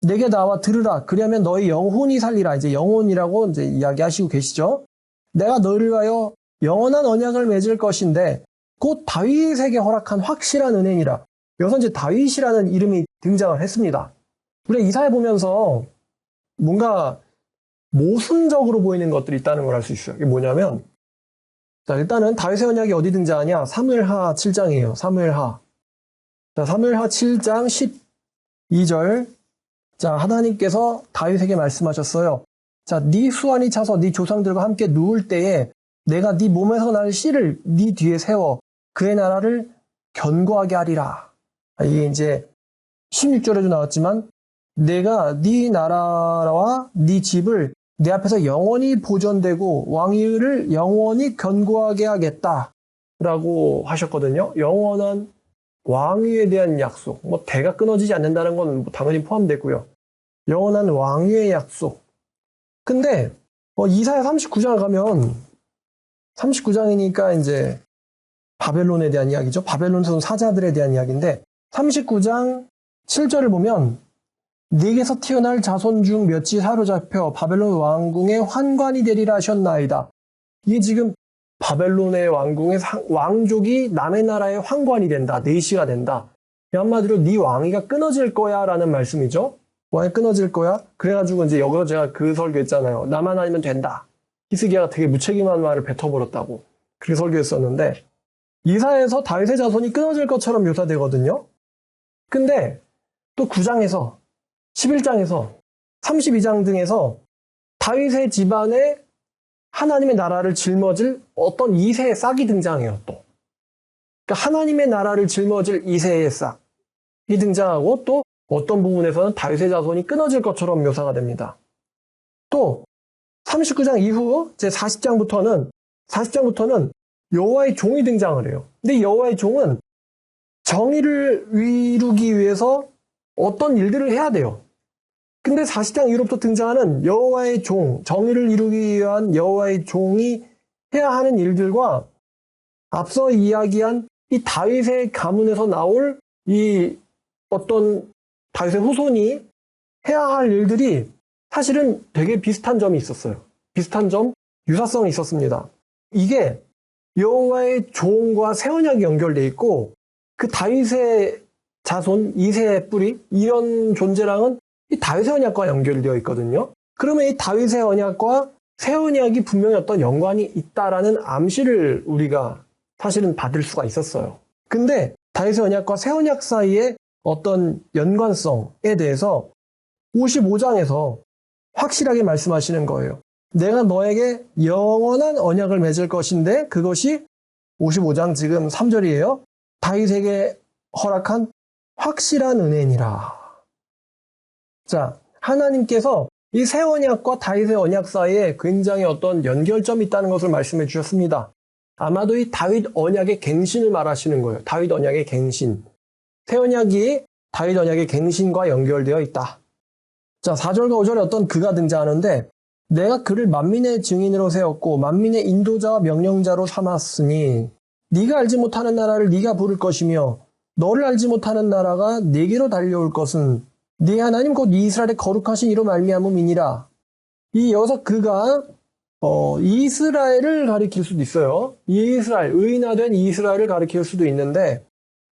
내게 나와 들으라. 그리하면 너희 영혼이 살리라. 이제 영혼이라고 이제 이야기하시고 계시죠. 내가 너희를 위하여 영원한 언약을 맺을 것인데 곧 다윗에게 허락한 확실한 은혜니라. 여기서 이제 다윗이라는 이름이 등장을 했습니다. 우리가 이사야 보면서 뭔가 모순적으로 보이는 것들이 있다는 걸 알 수 있어요. 이게 뭐냐면, 자, 일단은 다윗의 언약이 어디 등장하냐? 사무엘하 7장이에요. 사무엘하. 자, 사무엘하 7장 12절. 자, 하나님께서 다윗에게 말씀하셨어요. 자, 네 수완이 차서 네 조상들과 함께 누울 때에 내가 네 몸에서 날 씨를 네 뒤에 세워 그의 나라를 견고하게 하리라. 이게 이제 16절에도 나왔지만 내가 네 나라와 네 집을 내 앞에서 영원히 보존되고 왕위를 영원히 견고하게 하겠다 라고 하셨거든요. 영원한 왕위에 대한 약속, 뭐 대가 끊어지지 않는다는 건 당연히 포함되고요. 영원한 왕위의 약속. 근데 이사야 39장을 가면 39장이니까 이제 바벨론에 대한 이야기죠. 바벨론 사자들에 대한 이야기인데 39장 7절을 보면 네게서 태어날 자손 중 몇이 사로잡혀 바벨론 왕궁의 환관이 되리라 하셨나이다. 이게 지금 바벨론의 왕궁의 왕족이 남의 나라의 환관이 된다. 내시가 된다. 한마디로 네 왕위가 끊어질 거야 라는 말씀이죠. 왕이 끊어질 거야. 그래가지고 이제 여기서 제가 그 설교했잖아요. 나만 아니면 된다. 히스기야가 되게 무책임한 말을 뱉어버렸다고. 그렇게 설교했었는데 이사야에서 다윗의 자손이 끊어질 것처럼 묘사되거든요. 근데 또 9장에서 11장에서 32장 등에서 다윗의 집안에 하나님의 나라를 짊어질 어떤 2세의 싹이 등장해요. 또 그러니까 하나님의 나라를 짊어질 2세의 싹이 등장하고 또 어떤 부분에서는 다윗의 자손이 끊어질 것처럼 묘사가 됩니다. 또 39장 이후 제 40장부터는 여호와의 종이 등장을 해요. 근데 여호와의 종은 정의를 이루기 위해서 어떤 일들을 해야 돼요. 근데 40장 이후부터 등장하는 여호와의 종, 정의를 이루기 위한 여호와의 종이 해야 하는 일들과 앞서 이야기한 이 다윗의 가문에서 나올 이 어떤 다윗의 후손이 해야 할 일들이 사실은 되게 비슷한 점이 있었어요. 비슷한 점, 유사성이 있었습니다. 이게 여호와의 종과 새 언약이 연결돼 있고 그 다윗의 자손, 2세의 뿌리 이런 존재랑은 이 다윗의 언약과 연결되어 있거든요. 그러면 이 다윗의 언약과 새 언약이 분명히 어떤 연관이 있다라는 암시를 우리가 사실은 받을 수가 있었어요. 근데 다윗의 언약과 새 언약 사이에 어떤 연관성에 대해서 55장에서 확실하게 말씀하시는 거예요. 내가 너에게 영원한 언약을 맺을 것인데 그것이 55장 지금 3절이에요. 다윗에게 허락한 확실한 은혜니라. 자, 하나님께서 이 새 언약과 다윗의 언약 사이에 굉장히 어떤 연결점이 있다는 것을 말씀해 주셨습니다. 아마도 이 다윗 언약의 갱신을 말하시는 거예요. 다윗 언약의 갱신. 새 언약이 다윗 언약의 갱신과 연결되어 있다. 자, 4절과 5절에 어떤 그가 등장하는데 내가 그를 만민의 증인으로 세웠고 만민의 인도자와 명령자로 삼았으니 네가 알지 못하는 나라를 네가 부를 것이며 너를 알지 못하는 나라가 네게로 달려올 것은 네 하나님 곧 이스라엘의 거룩하신 이로 말미암음이니라. 이 여기서 그가 이스라엘을 가리킬 수도 있어요. 이스라엘, 의인화된 이스라엘을 가리킬 수도 있는데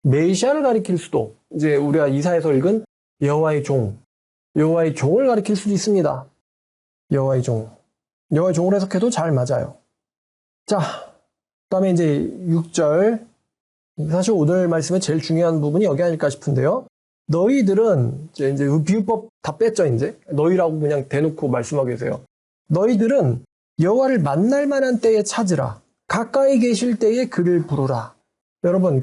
메시아를 가리킬 수도, 이제 우리가 이사에서 읽은 여호와의 종을 가리킬 수도 있습니다. 여호와의 종을 해석해도 잘 맞아요. 자, 그다음에 이제 6절. 사실 오늘 말씀의 제일 중요한 부분이 여기 아닐까 싶은데요. 너희들은 이제 비유법 다 뺐죠, 이제. 너희라고 그냥 대놓고 말씀하고 계세요. 너희들은 여호와를 만날 만한 때에 찾으라. 가까이 계실 때에 그를 부르라. 여러분,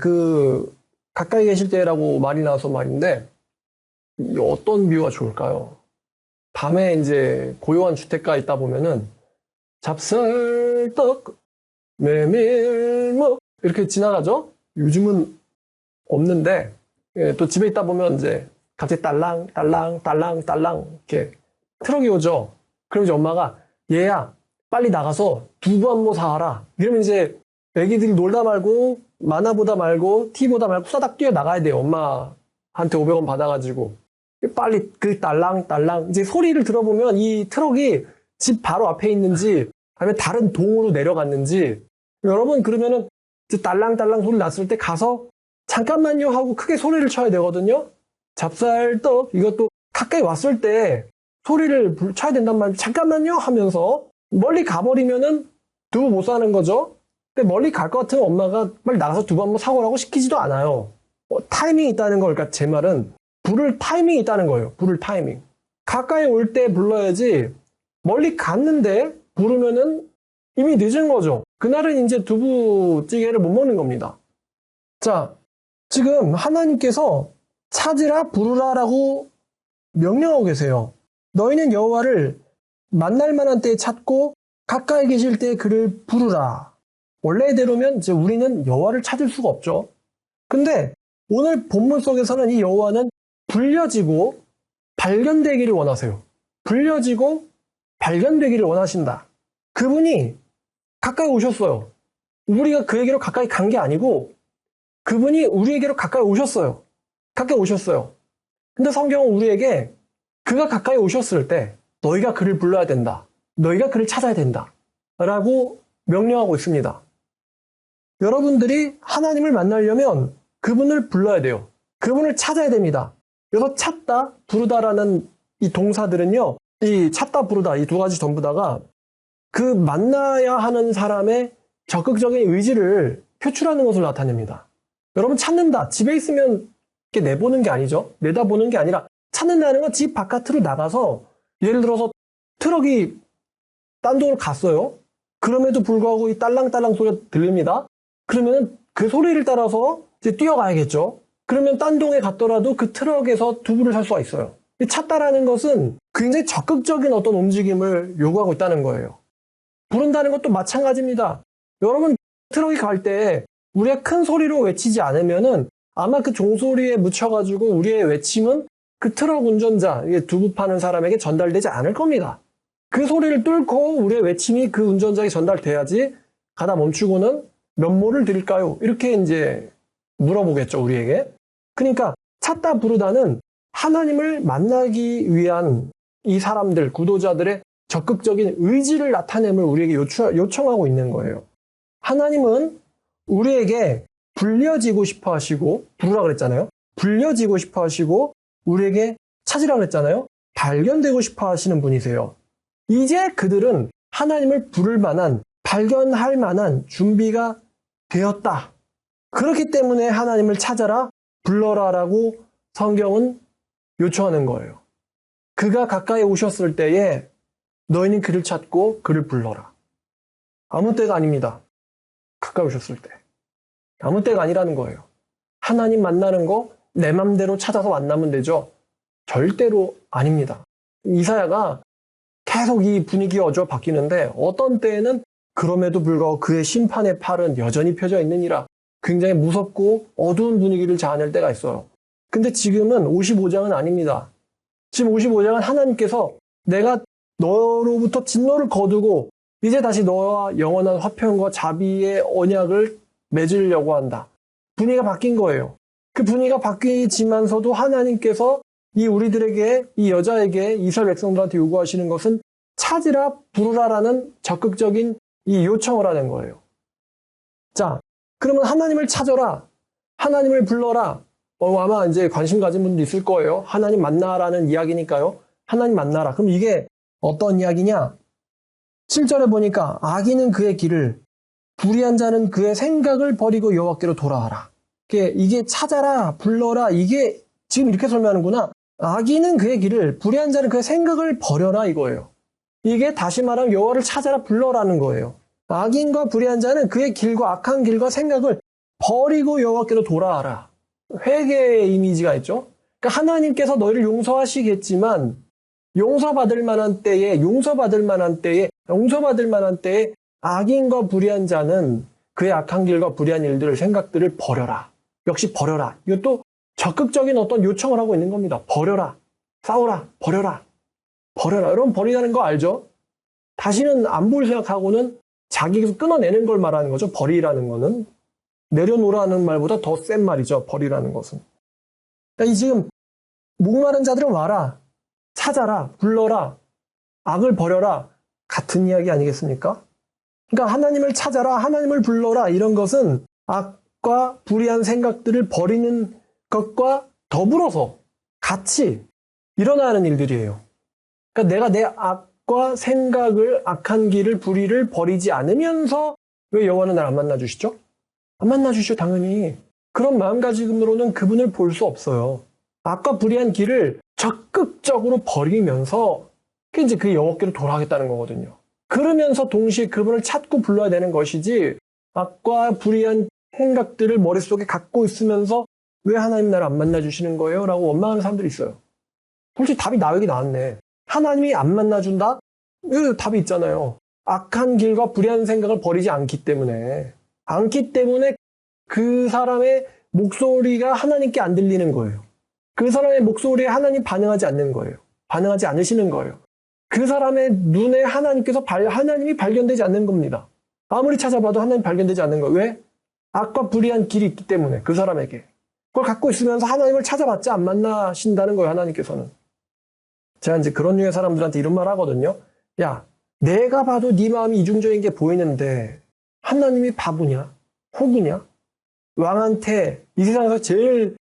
가까이 계실 때라고 말이 나와서 말인데, 어떤 비유가 좋을까요? 밤에 이제 고요한 주택가에 있다 보면은, 잡쌀떡, 메밀묵, 이렇게 지나가죠? 요즘은 없는데, 또 집에 있다 보면 이제 갑자기 딸랑, 딸랑, 딸랑, 딸랑, 이렇게 트럭이 오죠? 그럼 이제 엄마가, 얘야, 빨리 나가서 두부 한 모 사와라. 이러면 이제 애기들이 놀다 말고, 만화 보다 말고, TV 보다 말고, 후다닥 뛰어 나가야 돼요. 엄마한테 500원 받아가지고. 빨리 그 딸랑, 딸랑. 이제 소리를 들어보면 이 트럭이 집 바로 앞에 있는지, 아니면 다른 동으로 내려갔는지, 여러분, 그러면은, 딸랑딸랑 소리 났을 때 가서, 잠깐만요 하고 크게 소리를 쳐야 되거든요? 잡쌀떡, 이것도 가까이 왔을 때 소리를 쳐야 된단 말이에요. 잠깐만요 하면서 멀리 가버리면은 두부 못 사는 거죠? 근데 멀리 갈 것 같으면 엄마가 빨리 나가서 두부 한번 사오라고 시키지도 않아요. 타이밍이 있다는 거, 그러니까 제 말은 부를 타이밍이 있다는 거예요. 부를 타이밍. 가까이 올 때 불러야지 멀리 갔는데 부르면은 이미 늦은 거죠. 그날은 이제 두부찌개를 못 먹는 겁니다. 자, 지금 하나님께서 찾으라 부르라라고 명령하고 계세요. 너희는 여호와를 만날 만한 때에 찾고 가까이 계실 때에 그를 부르라. 원래대로면 이제 우리는 여호와를 찾을 수가 없죠. 근데 오늘 본문 속에서는 이 여호와는 불려지고 발견되기를 원하세요. 불려지고 발견되기를 원하신다. 그분이 가까이 오셨어요. 우리가 그에게로 가까이 간 게 아니고 그분이 우리에게로 가까이 오셨어요. 가까이 오셨어요. 근데 성경은 우리에게 그가 가까이 오셨을 때 너희가 그를 불러야 된다. 너희가 그를 찾아야 된다. 라고 명령하고 있습니다. 여러분들이 하나님을 만나려면 그분을 불러야 돼요. 그분을 찾아야 됩니다. 그래서 찾다, 부르다라는 이 동사들은요. 이 찾다, 부르다 이 두 가지 전부 다가 그 만나야 하는 사람의 적극적인 의지를 표출하는 것을 나타냅니다. 여러분 찾는다. 집에 있으면 이렇게 내보는 게 아니죠. 내다보는 게 아니라 찾는다는 건 집 바깥으로 나가서 예를 들어서 트럭이 딴 동으로 갔어요. 그럼에도 불구하고 이 딸랑딸랑 소리가 들립니다. 그러면 그 소리를 따라서 이제 뛰어가야겠죠. 그러면 딴 동에 갔더라도 그 트럭에서 두부를 살 수가 있어요. 찾다라는 것은 굉장히 적극적인 어떤 움직임을 요구하고 있다는 거예요. 부른다는 것도 마찬가지입니다. 여러분 트럭이 갈 때 우리가 큰 소리로 외치지 않으면은 아마 그 종소리에 묻혀가지고 우리의 외침은 그 트럭 운전자, 두부 파는 사람에게 전달되지 않을 겁니다. 그 소리를 뚫고 우리의 외침이 그 운전자에게 전달돼야지 가다 멈추고는 몇 모를 드릴까요? 이렇게 이제 물어보겠죠, 우리에게. 그러니까 찾다 부르다는 하나님을 만나기 위한 이 사람들, 구도자들의 적극적인 의지를 나타냄을 우리에게 요청하고 있는 거예요. 하나님은 우리에게 불려지고 싶어 하시고, 부르라 그랬잖아요. 불려지고 싶어 하시고, 우리에게 찾으라 그랬잖아요. 발견되고 싶어 하시는 분이세요. 이제 그들은 하나님을 부를 만한, 발견할 만한 준비가 되었다. 그렇기 때문에 하나님을 찾아라, 불러라라고 성경은 요청하는 거예요. 그가 가까이 오셨을 때에 너희는 그를 찾고 그를 불러라. 아무 때가 아닙니다. 가까이 오셨을 때. 아무 때가 아니라는 거예요. 하나님 만나는 거 내 맘대로 찾아서 만나면 되죠. 절대로 아닙니다. 이사야가 계속 이 분위기가 어쩌고 바뀌는데 어떤 때에는 그럼에도 불구하고 그의 심판의 팔은 여전히 펴져 있느니라 굉장히 무섭고 어두운 분위기를 자아낼 때가 있어요. 근데 지금은 55장은 아닙니다. 지금 55장은 하나님께서 내가 너로부터 진노를 거두고 이제 다시 너와 영원한 화평과 자비의 언약을 맺으려고 한다. 분위기가 바뀐 거예요. 그 분위기가 바뀌지만서도 하나님께서 이 우리들에게, 이 여자에게, 이스라엘 백성들한테 요구하시는 것은 찾으라, 부르라라는 적극적인 이 요청을 하는 거예요. 자, 그러면 하나님을 찾아라, 하나님을 불러라. 아마 이제 관심 가진 분도 있을 거예요. 하나님 만나라는 이야기니까요. 하나님 만나라. 그럼 이게 어떤 이야기냐? 7절에 보니까 악인은 그의 길을 불의한 자는 그의 생각을 버리고 여호와께로 돌아와라. 이게 찾아라, 불러라, 이게 지금 이렇게 설명하는구나. 악인은 그의 길을, 불의한 자는 그의 생각을 버려라 이거예요. 이게 다시 말하면 여호와를 찾아라, 불러라는 거예요. 악인과 불의한 자는 그의 길과 악한 길과 생각을 버리고 여호와께로 돌아와라. 회개의 이미지가 있죠. 그러니까 하나님께서 너희를 용서하시겠지만 용서받을 만한 때에 악인과 불의한 자는 그의 악한 길과 불의한 일들을, 생각들을 버려라. 역시 버려라. 이것도 적극적인 어떤 요청을 하고 있는 겁니다. 버려라. 싸워라. 버려라. 버려라. 여러분 버리라는 거 알죠? 다시는 안 볼 생각하고는 자기에게서 끊어내는 걸 말하는 거죠. 버리라는 거는. 내려놓으라는 말보다 더 센 말이죠. 버리라는 것은. 그러니까 이 지금 목마른 자들은 와라. 찾아라. 불러라. 악을 버려라. 같은 이야기 아니겠습니까? 그러니까 하나님을 찾아라. 하나님을 불러라. 이런 것은 악과 불의한 생각들을 버리는 것과 더불어서 같이 일어나야 하는 일들이에요. 그러니까 내가 내 악과 생각을, 악한 길을, 불의를 버리지 않으면서 왜 여호와는 날 안 만나주시죠? 안 만나주시죠, 당연히. 그런 마음가짐으로는 그분을 볼 수 없어요. 악과 불의한 길을 적극적으로 버리면서 이제 그 여호와께로 돌아가겠다는 거거든요. 그러면서 동시에 그분을 찾고 불러야 되는 것이지 악과 불의한 생각들을 머릿속에 갖고 있으면서 왜 하나님 나를 안 만나주시는 거예요? 라고 원망하는 사람들이 있어요. 솔직히 답이 나에게 나왔네. 하나님이 안 만나준다? 이 답이 있잖아요. 악한 길과 불의한 생각을 버리지 않기 때문에 그 사람의 목소리가 하나님께 안 들리는 거예요. 그 사람의 목소리에 하나님 반응하지 않는 거예요. 반응하지 않으시는 거예요. 그 사람의 눈에 하나님이 발견되지 않는 겁니다. 아무리 찾아봐도 하나님 발견되지 않는 거예요. 왜? 악과 불의한 길이 있기 때문에 그 사람에게. 그걸 갖고 있으면서 하나님을 찾아봤자 안 만나신다는 거예요. 하나님께서는. 제가 이제 그런 류의 사람들한테 이런 말 하거든요. 야, 내가 봐도 네 마음이 이중적인 게 보이는데 하나님이 바보냐? 호구냐? 왕한테 이 세상에서 제일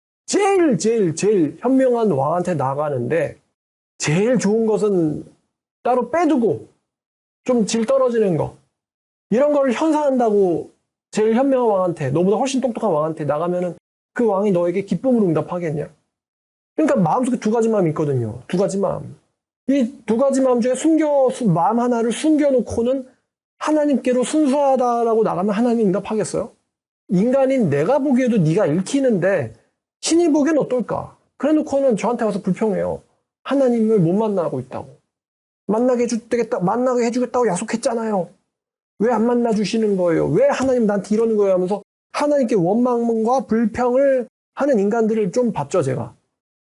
현명한 왕한테 나가는데 제일 좋은 것은 따로 빼두고 좀 질 떨어지는 거 이런 걸 현상한다고 제일 현명한 왕한테, 너보다 훨씬 똑똑한 왕한테 나가면은 그 왕이 너에게 기쁨으로 응답하겠냐? 그러니까 마음속에 두 가지 마음이 있거든요. 두 가지 마음. 이 두 가지 마음 중에 마음 하나를 숨겨놓고는 하나님께로 순수하다라고 나가면 하나님 응답하겠어요? 인간인 내가 보기에도 네가 읽히는데 신이 보기엔 어떨까? 그래 놓고는 저한테 와서 불평해요. 하나님을 못 만나고 있다고. 만나게 해주겠다고 약속했잖아요. 왜 안 만나주시는 거예요? 왜 하나님 나한테 이러는 거예요? 하면서 하나님께 원망과 불평을 하는 인간들을 좀 봤죠, 제가.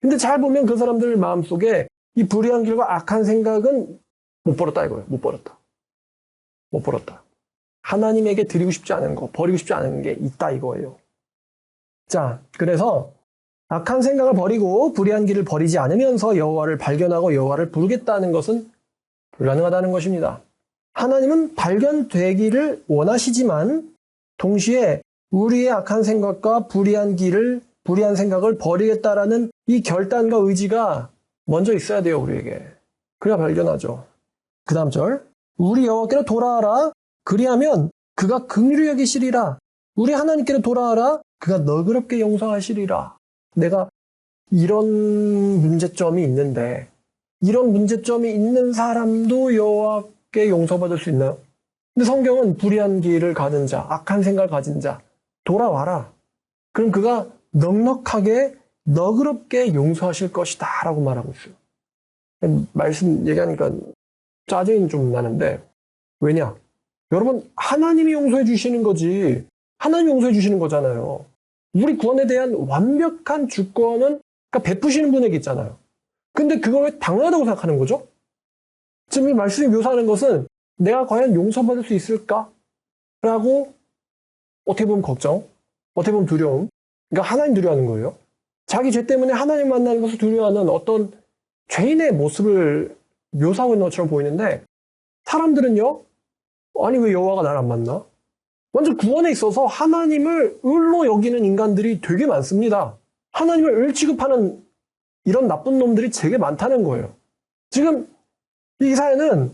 근데 잘 보면 그 사람들 마음속에 이 불의한 길과 악한 생각은 못 버렸다 이거예요. 못 버렸다. 하나님에게 드리고 싶지 않은 거, 버리고 싶지 않은 게 있다 이거예요. 자, 그래서 악한 생각을 버리고 불의한 길을 버리지 않으면서 여호와를 발견하고 여호와를 부르겠다는 것은 불가능하다는 것입니다. 하나님은 발견되기를 원하시지만 동시에 우리의 악한 생각과 불의한 생각을 버리겠다라는 이 결단과 의지가 먼저 있어야 돼요, 우리에게. 그래야 발견하죠. 그 다음 절. 우리 여호와께로 돌아와라. 그리하면 그가 긍휼히 여기시리라. 우리 하나님께로 돌아와라. 그가 너그럽게 용서하시리라. 내가 이런 문제점이 있는데 이런 문제점이 있는 사람도 여호와께 용서받을 수 있나요? 근데 성경은 불의한 길을 가진 자, 악한 생각을 가진 자 돌아와라. 그럼 그가 넉넉하게 너그럽게 용서하실 것이다 라고 말하고 있어요. 말씀 얘기하니까 짜증이 좀 나는데 왜냐? 여러분 하나님이 용서해 주시는 거지. 하나님이 용서해 주시는 거잖아요. 우리 구원에 대한 완벽한 주권은 그러니까 베푸시는 분에게 있잖아요. 근데 그걸 왜 당연하다고 생각하는 거죠? 지금 이 말씀이 묘사하는 것은 내가 과연 용서받을 수 있을까? 라고 어떻게 보면 걱정, 어떻게 보면 두려움. 그러니까 하나님 두려워하는 거예요. 자기 죄 때문에 하나님 만나는 것을 두려워하는 어떤 죄인의 모습을 묘사하고 있는 것처럼 보이는데 사람들은요, 아니 왜 여호와가 나를 안 만나? 완전 구원에 있어서 하나님을 을로 여기는 인간들이 되게 많습니다. 하나님을 을 취급하는 이런 나쁜 놈들이 되게 많다는 거예요. 지금 이 사회는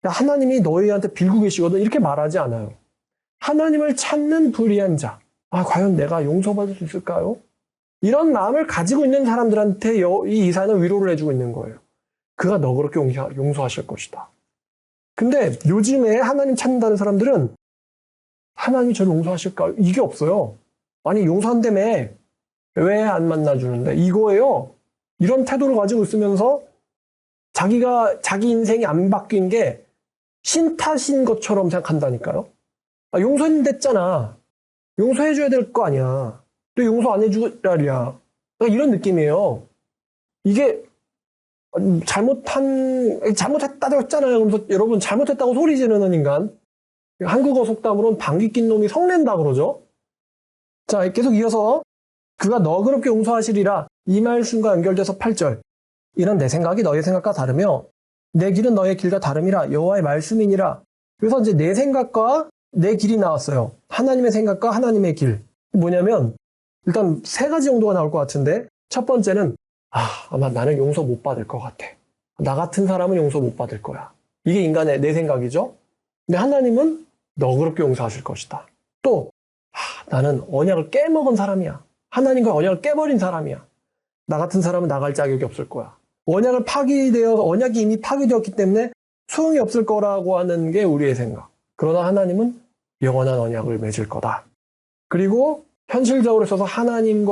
하나님이 너희한테 빌고 계시거든 이렇게 말하지 않아요. 하나님을 찾는 불의한 자. 아, 과연 내가 용서받을 수 있을까요? 이런 마음을 가지고 있는 사람들한테 이 이사야는 위로를 해주고 있는 거예요. 그가 너 그렇게 용서하실 것이다. 근데 요즘에 하나님 찾는다는 사람들은 하나님이 저를 용서하실까? 이게 없어요. 아니, 용서한다며. 왜 안 만나주는데? 이거예요. 이런 태도를 가지고 있으면서 자기 인생이 안 바뀐 게 신 탓인 것처럼 생각한다니까요. 아, 용서했댔잖아. 용서해줘야 될 거 아니야. 또 용서 안 해주라리야. 그러니까 이런 느낌이에요. 이게 잘못했다고 했잖아요. 그래서 여러분 잘못했다고 소리 지르는 인간. 한국어 속담으로는 방귀 낀 놈이 성낸다 그러죠. 자, 계속 이어서 그가 너그럽게 용서하시리라. 이 말씀과 연결돼서 8절. 이는 내 생각이 너의 생각과 다르며 내 길은 너의 길과 다름이라. 여호와의 말씀이니라. 그래서 이제 내 생각과 내 길이 나왔어요. 하나님의 생각과 하나님의 길. 뭐냐면 일단 세 가지 정도가 나올 것 같은데 첫 번째는 아마 나는 용서 못 받을 것 같아. 나 같은 사람은 용서 못 받을 거야. 이게 인간의 내 생각이죠. 근데 하나님은 너그럽게 용서하실 것이다. 또 나는 언약을 깨먹은 사람이야. 하나님과 언약을 깨버린 사람이야. 나 같은 사람은 나갈 자격이 없을 거야. 언약이 이미 파기되었기 때문에 소용이 없을 거라고 하는 게 우리의 생각. 그러나 하나님은 영원한 언약을 맺을 거다. 그리고 현실적으로 있어서 하나님의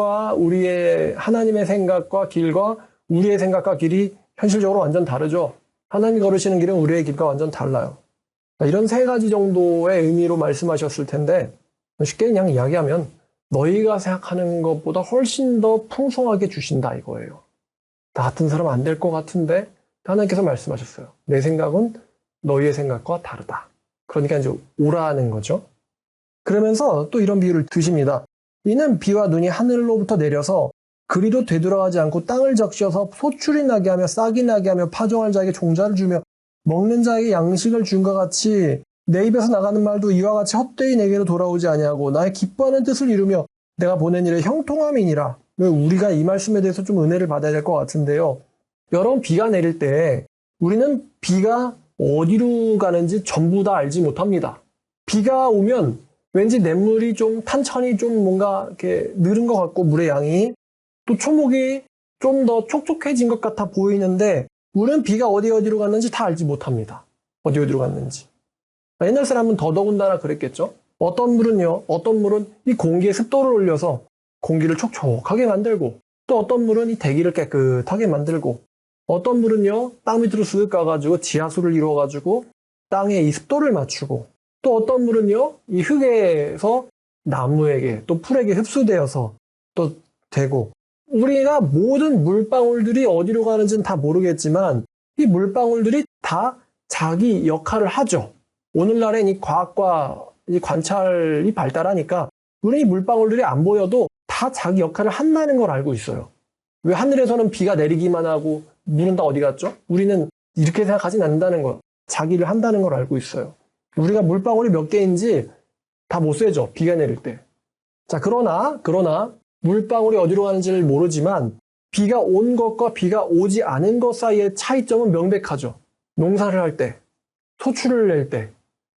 생각과 길과 우리의 생각과 길이 현실적으로 완전 다르죠. 하나님이 걸으시는 길은 우리의 길과 완전 달라요. 이런 세 가지 정도의 의미로 말씀하셨을 텐데 쉽게 그냥 이야기하면 너희가 생각하는 것보다 훨씬 더 풍성하게 주신다 이거예요. 나 같은 사람 안 될 것 같은데 하나님께서 말씀하셨어요. 내 생각은 너희의 생각과 다르다. 그러니까 이제 오라는 거죠. 그러면서 또 이런 비유를 드십니다. 이는 비와 눈이 하늘로부터 내려서 그리도 되돌아가지 않고 땅을 적셔서 소출이 나게 하며 싹이 나게 하며 파종할 자에게 종자를 주며 먹는 자에게 양식을 준 것 같이 내 입에서 나가는 말도 이와 같이 헛되이 내게로 돌아오지 아니하고 나의 기뻐하는 뜻을 이루며 내가 보낸 일의 형통함이니라. 우리가 이 말씀에 대해서 좀 은혜를 받아야 될 것 같은데요. 여러분 비가 내릴 때 우리는 비가 어디로 가는지 전부 다 알지 못합니다. 비가 오면 왠지 냇물이 좀 탄천이 좀 뭔가 이렇게 늘은 것 같고 물의 양이 또 초목이 좀 더 촉촉해진 것 같아 보이는데 우리는 비가 어디로 갔는지 다 알지 못합니다. 어디로 갔는지. 옛날 사람은 더더군다나 그랬겠죠. 어떤 물은 이 공기의 습도를 올려서 공기를 촉촉하게 만들고 또 어떤 물은 이 대기를 깨끗하게 만들고 어떤 물은요 땅 밑으로 쓱 가가지고 지하수를 이루어가지고 땅에 이 습도를 맞추고 또 어떤 물은요 이 흙에서 나무에게 또 풀에게 흡수되어서 또 되고 우리가 모든 물방울들이 어디로 가는지는 다 모르겠지만 이 물방울들이 다 자기 역할을 하죠. 오늘날엔 이 과학과 이 관찰이 발달하니까 우리 이 물방울들이 안 보여도 다 자기 역할을 한다는 걸 알고 있어요. 왜 하늘에서는 비가 내리기만 하고 물은 다 어디 갔죠? 우리는 이렇게 생각하진 않는다는 거. 자기를 한다는 걸 알고 있어요. 우리가 물방울이 몇 개인지 다 못 세죠. 비가 내릴 때. 자, 그러나 물방울이 어디로 가는지를 모르지만 비가 온 것과 비가 오지 않은 것 사이의 차이점은 명백하죠. 농사를 할 때, 소출을 낼 때,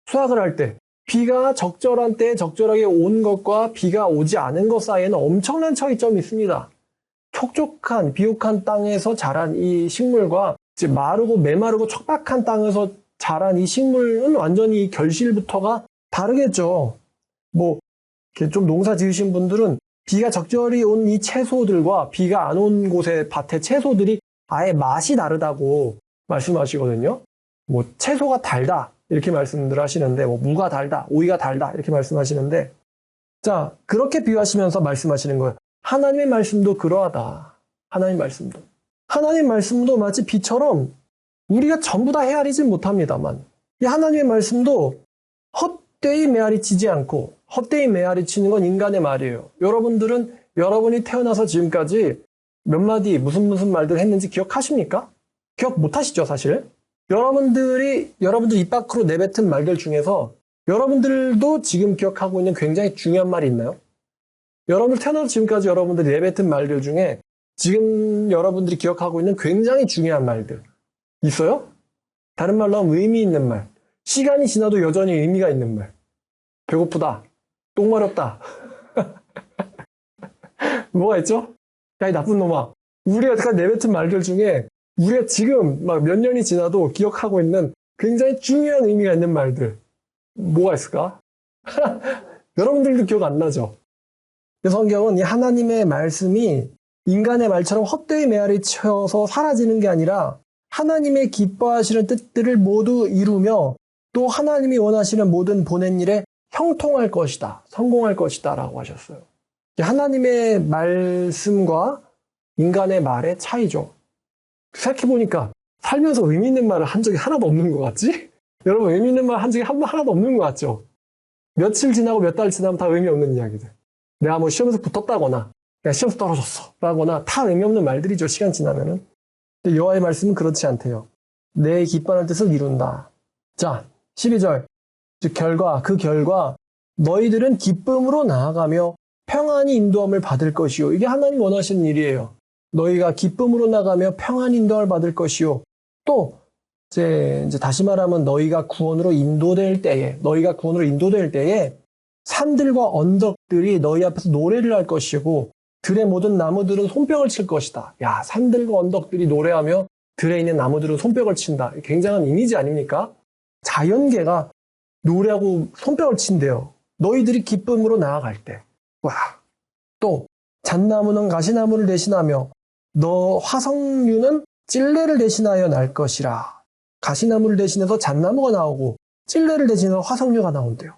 수확을 할 때 비가 적절한 때에 적절하게 온 것과 비가 오지 않은 것 사이에는 엄청난 차이점이 있습니다. 촉촉한 비옥한 땅에서 자란 이 식물과 이제 마르고 메마르고 척박한 땅에서 자란 이 식물은 완전히 결실부터가 다르겠죠. 이렇게 좀 농사 지으신 분들은 비가 적절히 온 이 채소들과 비가 안 온 곳의 밭의 채소들이 아예 맛이 다르다고 말씀하시거든요. 채소가 달다 이렇게 말씀들 하시는데 무가 달다, 오이가 달다 이렇게 말씀하시는데 자 그렇게 비유하시면서 말씀하시는 거예요. 하나님의 말씀도 그러하다. 하나님 말씀도 마치 비처럼 우리가 전부 다 헤아리진 못합니다만 이 하나님의 말씀도 헛되이 메아리치지 않고 헛되이 메아리치는 건 인간의 말이에요. 여러분이 태어나서 지금까지 몇 마디 무슨 말들 했는지 기억하십니까? 기억 못하시죠 사실? 여러분들 입 밖으로 내뱉은 말들 중에서 여러분들도 지금 기억하고 있는 굉장히 중요한 말이 있나요? 여러분들 태어나서 지금까지 여러분들이 내뱉은 말들 중에 지금 여러분들이 기억하고 있는 굉장히 중요한 말들 있어요? 다른 말로 하면 의미 있는 말, 시간이 지나도 여전히 의미가 있는 말. 배고프다. 똥 마렵다. 뭐가 있죠? 야, 이 나쁜 놈아. 우리가 잠깐 내뱉은 말들 중에 우리가 지금 막 몇 년이 지나도 기억하고 있는 굉장히 중요한 의미가 있는 말들. 뭐가 있을까? 여러분들도 기억 안 나죠? 성경은 이 하나님의 말씀이 인간의 말처럼 헛되이 메아리 쳐서 사라지는 게 아니라 하나님의 기뻐하시는 뜻들을 모두 이루며 또 하나님이 원하시는 모든 보낸 일에 형통할 것이다. 성공할 것이다. 라고 하셨어요. 하나님의 말씀과 인간의 말의 차이죠. 생각해보니까 살면서 의미 있는 말을 한 적이 하나도 없는 것 같지? 여러분 의미 있는 말 한 적이 하나도 없는 것 같죠? 며칠 지나고 몇 달 지나면 다 의미 없는 이야기들. 내가 뭐 시험에서 붙었다거나 내가 시험에서 떨어졌어 라거나 다 의미 없는 말들이죠. 시간 지나면은. 근데 여호와의 말씀은 그렇지 않대요. 내 기뻐하는 뜻을 이룬다. 자, 12절. 즉 그 결과 너희들은 기쁨으로 나아가며 평안히 인도함을 받을 것이요. 이게 하나님 원하시는 일이에요. 너희가 기쁨으로 나가며 평안히 인도함을 받을 것이요. 또 이제 다시 말하면 너희가 구원으로 인도될 때에 산들과 언덕들이 너희 앞에서 노래를 할 것이고 들의 모든 나무들은 손뼉을 칠 것이다. 야, 산들과 언덕들이 노래하며 들에 있는 나무들은 손뼉을 친다. 굉장한 이미지 아닙니까? 자연계가 노래하고 손뼉을 친대요. 너희들이 기쁨으로 나아갈 때. 와. 또 잣나무는 가시나무를 대신하며 너 화석류는 찔레를 대신하여 날 것이라. 가시나무를 대신해서 잣나무가 나오고 찔레를 대신해서 화석류가 나온대요.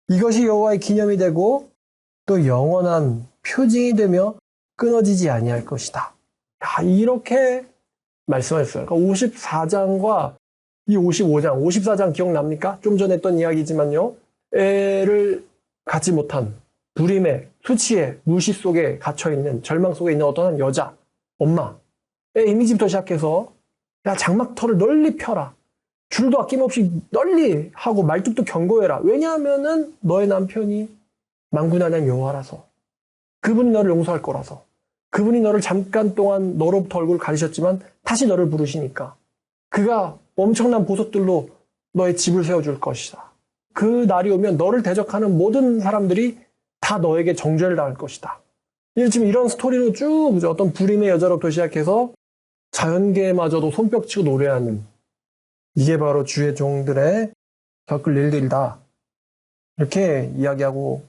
이것이 여호와의 기념이 되고 또 영원한 표징이 되며 끊어지지 아니할 것이다. 야, 이렇게 말씀하셨어요. 그러니까 54장과 이 55장, 54장 기억납니까? 좀 전에 했던 이야기지만요. 애를 갖지 못한 불임의 수치의 무시 속에 갇혀있는 절망 속에 있는 어떤 여자, 엄마의 이미지부터 시작해서 야, 장막터를 널리 펴라. 줄도 아낌없이 널리 하고 말뚝도 경고해라. 왜냐하면은 너의 남편이 만군하는 여호와라서. 그분이 너를 용서할 거라서. 그분이 너를 잠깐 동안 너로부터 얼굴을 가리셨지만 다시 너를 부르시니까. 그가 엄청난 보석들로 너의 집을 세워줄 것이다. 그 날이 오면 너를 대적하는 모든 사람들이 다 너에게 정죄를 당할 것이다. 지금 이런 스토리로 쭉 어떤 불임의 여자로부터 시작해서 자연계마저도 손뼉치고 노래하는 이게 바로 주의 종들의 겪을 일들이다. 이렇게 이야기하고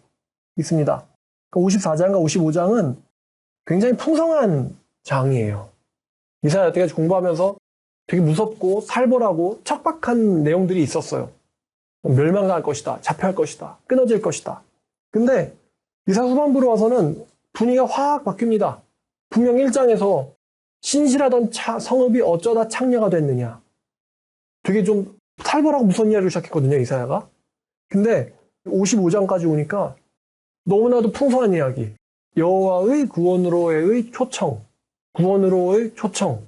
있습니다. 54장과 55장은 굉장히 풍성한 장이에요. 이사야 여태까지 공부하면서 되게 무섭고 살벌하고 척박한 내용들이 있었어요. 멸망할 것이다. 자폐할 것이다. 끊어질 것이다. 근데 이사야 후반부로 와서는 분위기가 확 바뀝니다. 분명 1장에서 신실하던 성읍이 어쩌다 창녀가 됐느냐. 되게 좀 살벌하고 무서운 이야기를 시작했거든요, 이사야가. 근데 55장까지 오니까 너무나도 풍성한 이야기. 여호와의 구원으로의 초청. 구원으로의 초청.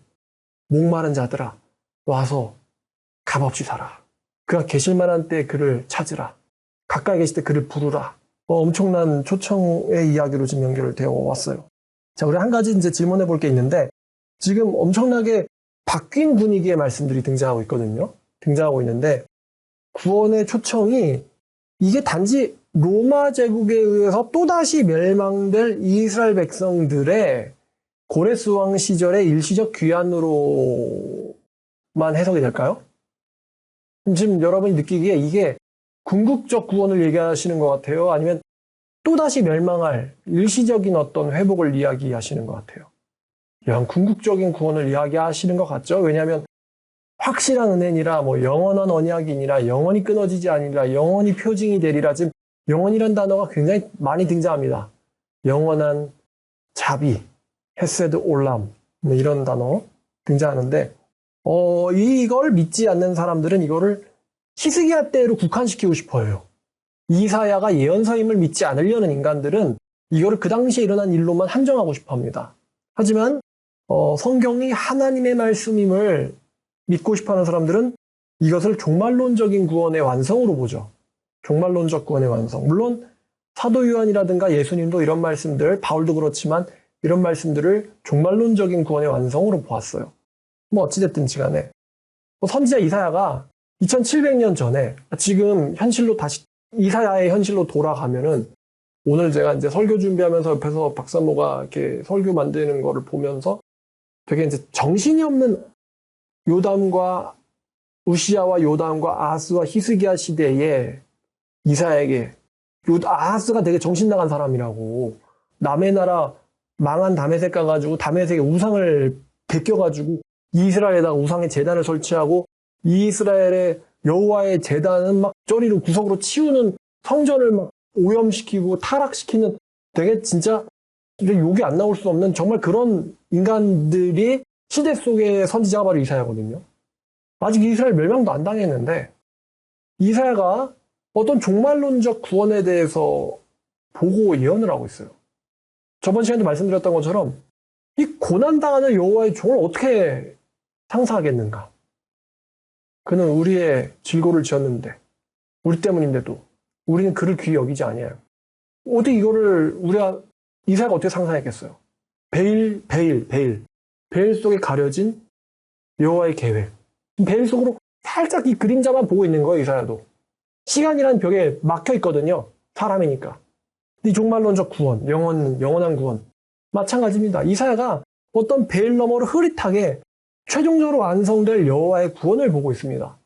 목마른 자들아, 와서 값없이 살아. 그가 계실 만한 때 그를 찾으라. 가까이 계실 때 그를 부르라. 엄청난 초청의 이야기로 지금 연결되어 왔어요. 자, 우리 한 가지 이제 질문해 볼 게 있는데, 지금 엄청나게 바뀐 분위기의 말씀들이 등장하고 있거든요. 등장하고 있는데, 구원의 초청이 이게 단지 로마 제국에 의해서 또다시 멸망될 이스라엘 백성들의 고레스 왕 시절의 일시적 귀환으로만 해석이 될까요? 지금 여러분이 느끼기에 이게 궁극적 구원을 얘기하시는 것 같아요? 아니면 또다시 멸망할 일시적인 어떤 회복을 이야기하시는 것 같아요? 양 궁극적인 구원을 이야기하시는 것 같죠? 왜냐하면 확실한 은혜니라, 영원한 언약이니라, 영원히 끊어지지 아니라, 영원히 표징이 되리라. 지금 영원이란 단어가 굉장히 많이 등장합니다. 영원한 자비, 헤세드 올람, 이런 단어 등장하는데, 이걸 믿지 않는 사람들은 이거를 히스기야 때로 국한시키고 싶어 해요. 이사야가 예언서임을 믿지 않으려는 인간들은 이거를 그 당시에 일어난 일로만 한정하고 싶어 합니다. 하지만 성경이 하나님의 말씀임을 믿고 싶어하는 사람들은 이것을 종말론적인 구원의 완성으로 보죠. 종말론적 구원의 완성. 물론 사도 요한이라든가 예수님도 이런 말씀들, 바울도 그렇지만 이런 말씀들을 종말론적인 구원의 완성으로 보았어요. 어찌됐든지 간에 선지자 이사야가 2700년 전에 지금 현실로 다시 이사야의 현실로 돌아가면은 오늘 제가 이제 설교 준비하면서 옆에서 박사모가 이렇게 설교 만드는 거를 보면서 되게 이제 정신이 없는 요담과 우시야와 요담과 아하스와 히스기야 시대에 이사야에게 아하스가 되게 정신 나간 사람이라고 남의 나라 망한 다메섹 가가지고 다메섹의 우상을 베껴가지고 이스라엘에다가 우상의 제단을 설치하고 이스라엘의 여호와의 제단은 막 저리로 구석으로 치우는 성전을 막 오염시키고 타락시키는 되게 진짜 욕이 안 나올 수 없는 정말 그런 인간들이 시대 속의 선지자가 바로 이사야거든요. 아직 이스라엘 멸망도 안 당했는데 이사야가 어떤 종말론적 구원에 대해서 보고 예언을 하고 있어요. 저번 시간에도 말씀드렸던 것처럼 이 고난당하는 여호와의 종을 어떻게 상사하겠는가? 그는 우리의 질고를 지었는데 우리 때문인데도 우리는 그를 귀히 여기지 아니해요. 어떻게 이거를 이사야가 어떻게 상상했겠어요? 베일 속에 가려진 여호와의 계획. 베일 속으로 살짝 이 그림자만 보고 있는 거예요, 이사야도. 시간이란 벽에 막혀 있거든요. 사람이니까. 이 종말론적 구원, 영원한 구원. 마찬가지입니다. 이사야가 어떤 베일 너머로 흐릿하게 최종적으로 완성될 여호와의 구원을 보고 있습니다.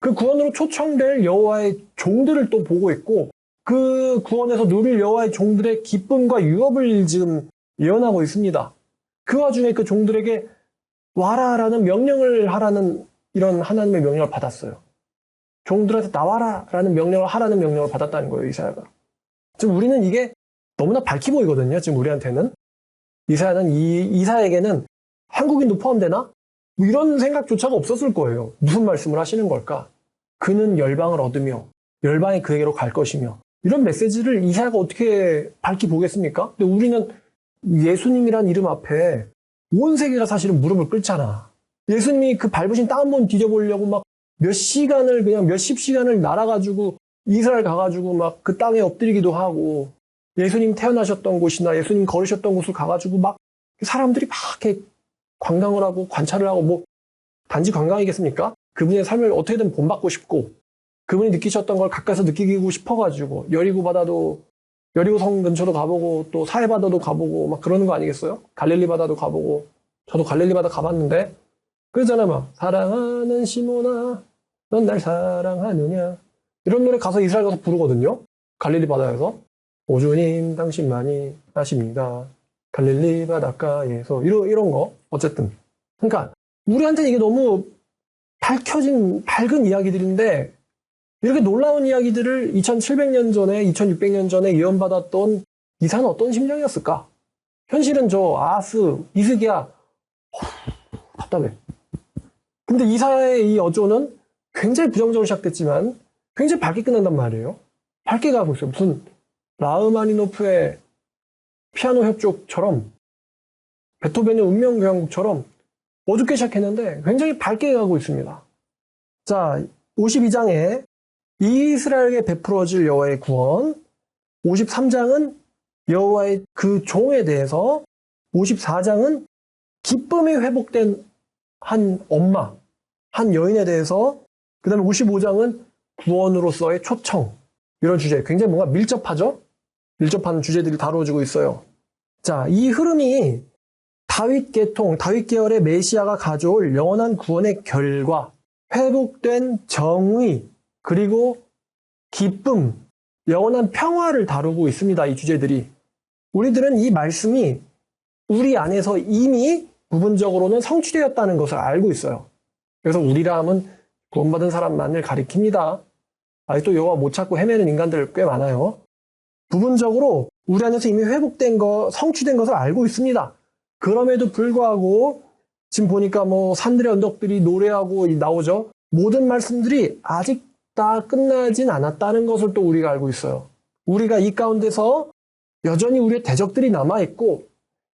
그 구원으로 초청될 여호와의 종들을 또 보고 있고 그 구원에서 누릴 여호와의 종들의 기쁨과 유업을 지금 예언하고 있습니다. 그 와중에 그 종들에게 와라라는 명령을 하라는 이런 하나님의 명령을 받았어요. 종들한테 나와라라는 명령을 하라는 명령을 받았다는 거예요, 이사야가. 지금 우리는 이게 너무나 밝히 보이거든요, 지금 우리한테는. 이사야에게는 한국인도 포함되나? 뭐 이런 생각조차가 없었을 거예요. 무슨 말씀을 하시는 걸까? 그는 열방을 얻으며 열방이 그에게로 갈 것이며 이런 메시지를 이사야가 어떻게 밝히 보겠습니까? 근데 우리는 예수님이란 이름 앞에 온 세계가 사실은 무릎을 꿇잖아. 예수님이 그 밟으신 땅 한번 뒤져보려고 막 몇십 시간을 날아가지고 이스라엘 가가지고 막 그 땅에 엎드리기도 하고 예수님 태어나셨던 곳이나 예수님 걸으셨던 곳을 가가지고 막 사람들이 막 이렇게 관광을 하고 관찰을 하고 뭐 단지 관광이겠습니까? 그분의 삶을 어떻게든 본받고 싶고 그분이 느끼셨던 걸 가까이서 느끼고 싶어가지고 여리고 성 근처도 가보고 또 사해 바다도 가보고 막 그러는 거 아니겠어요? 갈릴리 바다도 가보고 저도 갈릴리 바다 가봤는데 그러잖아 막 사랑하는 시몬아 넌 날 사랑하느냐 이런 노래 가서 이스라엘 가서 부르거든요. 갈릴리 바다에서 오주님 당신만이 아십니다. 갈릴리 바닷가에서 이런 거 어쨌든 그러니까 우리한테는 이게 너무 밝은 이야기들인데 이렇게 놀라운 이야기들을 2700년 전에 2600년 전에 예언받았던 이사는 어떤 심정이었을까? 현실은 저 아하스, 히스기야 답답해. 근데 이사야의 이 어조는 굉장히 부정적으로 시작됐지만 굉장히 밝게 끝난단 말이에요. 밝게 가고 있어요. 무슨 라흐마니노프의 피아노 협곡처럼 베토벤의 운명교향곡처럼 어둡게 시작했는데 굉장히 밝게 가고 있습니다. 자, 52장에 이스라엘에게 베풀어질 여호와의 구원, 53장은 여호와의 그 종에 대해서, 54장은 기쁨이 회복된 한 엄마, 한 여인에 대해서, 그 다음에 55장은 구원으로서의 초청, 이런 주제, 굉장히 뭔가 밀접하죠? 밀접한 주제들이 다뤄지고 있어요. 자, 이 흐름이 다윗 계통, 다윗 계열의 메시아가 가져올 영원한 구원의 결과, 회복된 정의, 그리고 기쁨, 영원한 평화를 다루고 있습니다. 이 주제들이. 우리들은 이 말씀이 우리 안에서 이미 부분적으로는 성취되었다는 것을 알고 있어요. 그래서 우리라 함은 구원받은 사람만을 가리킵니다. 아직도 여호와 못 찾고 헤매는 인간들 꽤 많아요. 부분적으로 우리 안에서 이미 회복된 것, 성취된 것을 알고 있습니다. 그럼에도 불구하고 지금 보니까 뭐 산들의 언덕들이 노래하고 나오죠. 모든 말씀들이 아직 다 끝나진 않았다는 것을 또 우리가 알고 있어요. 우리가 이 가운데서 여전히 우리의 대적들이 남아있고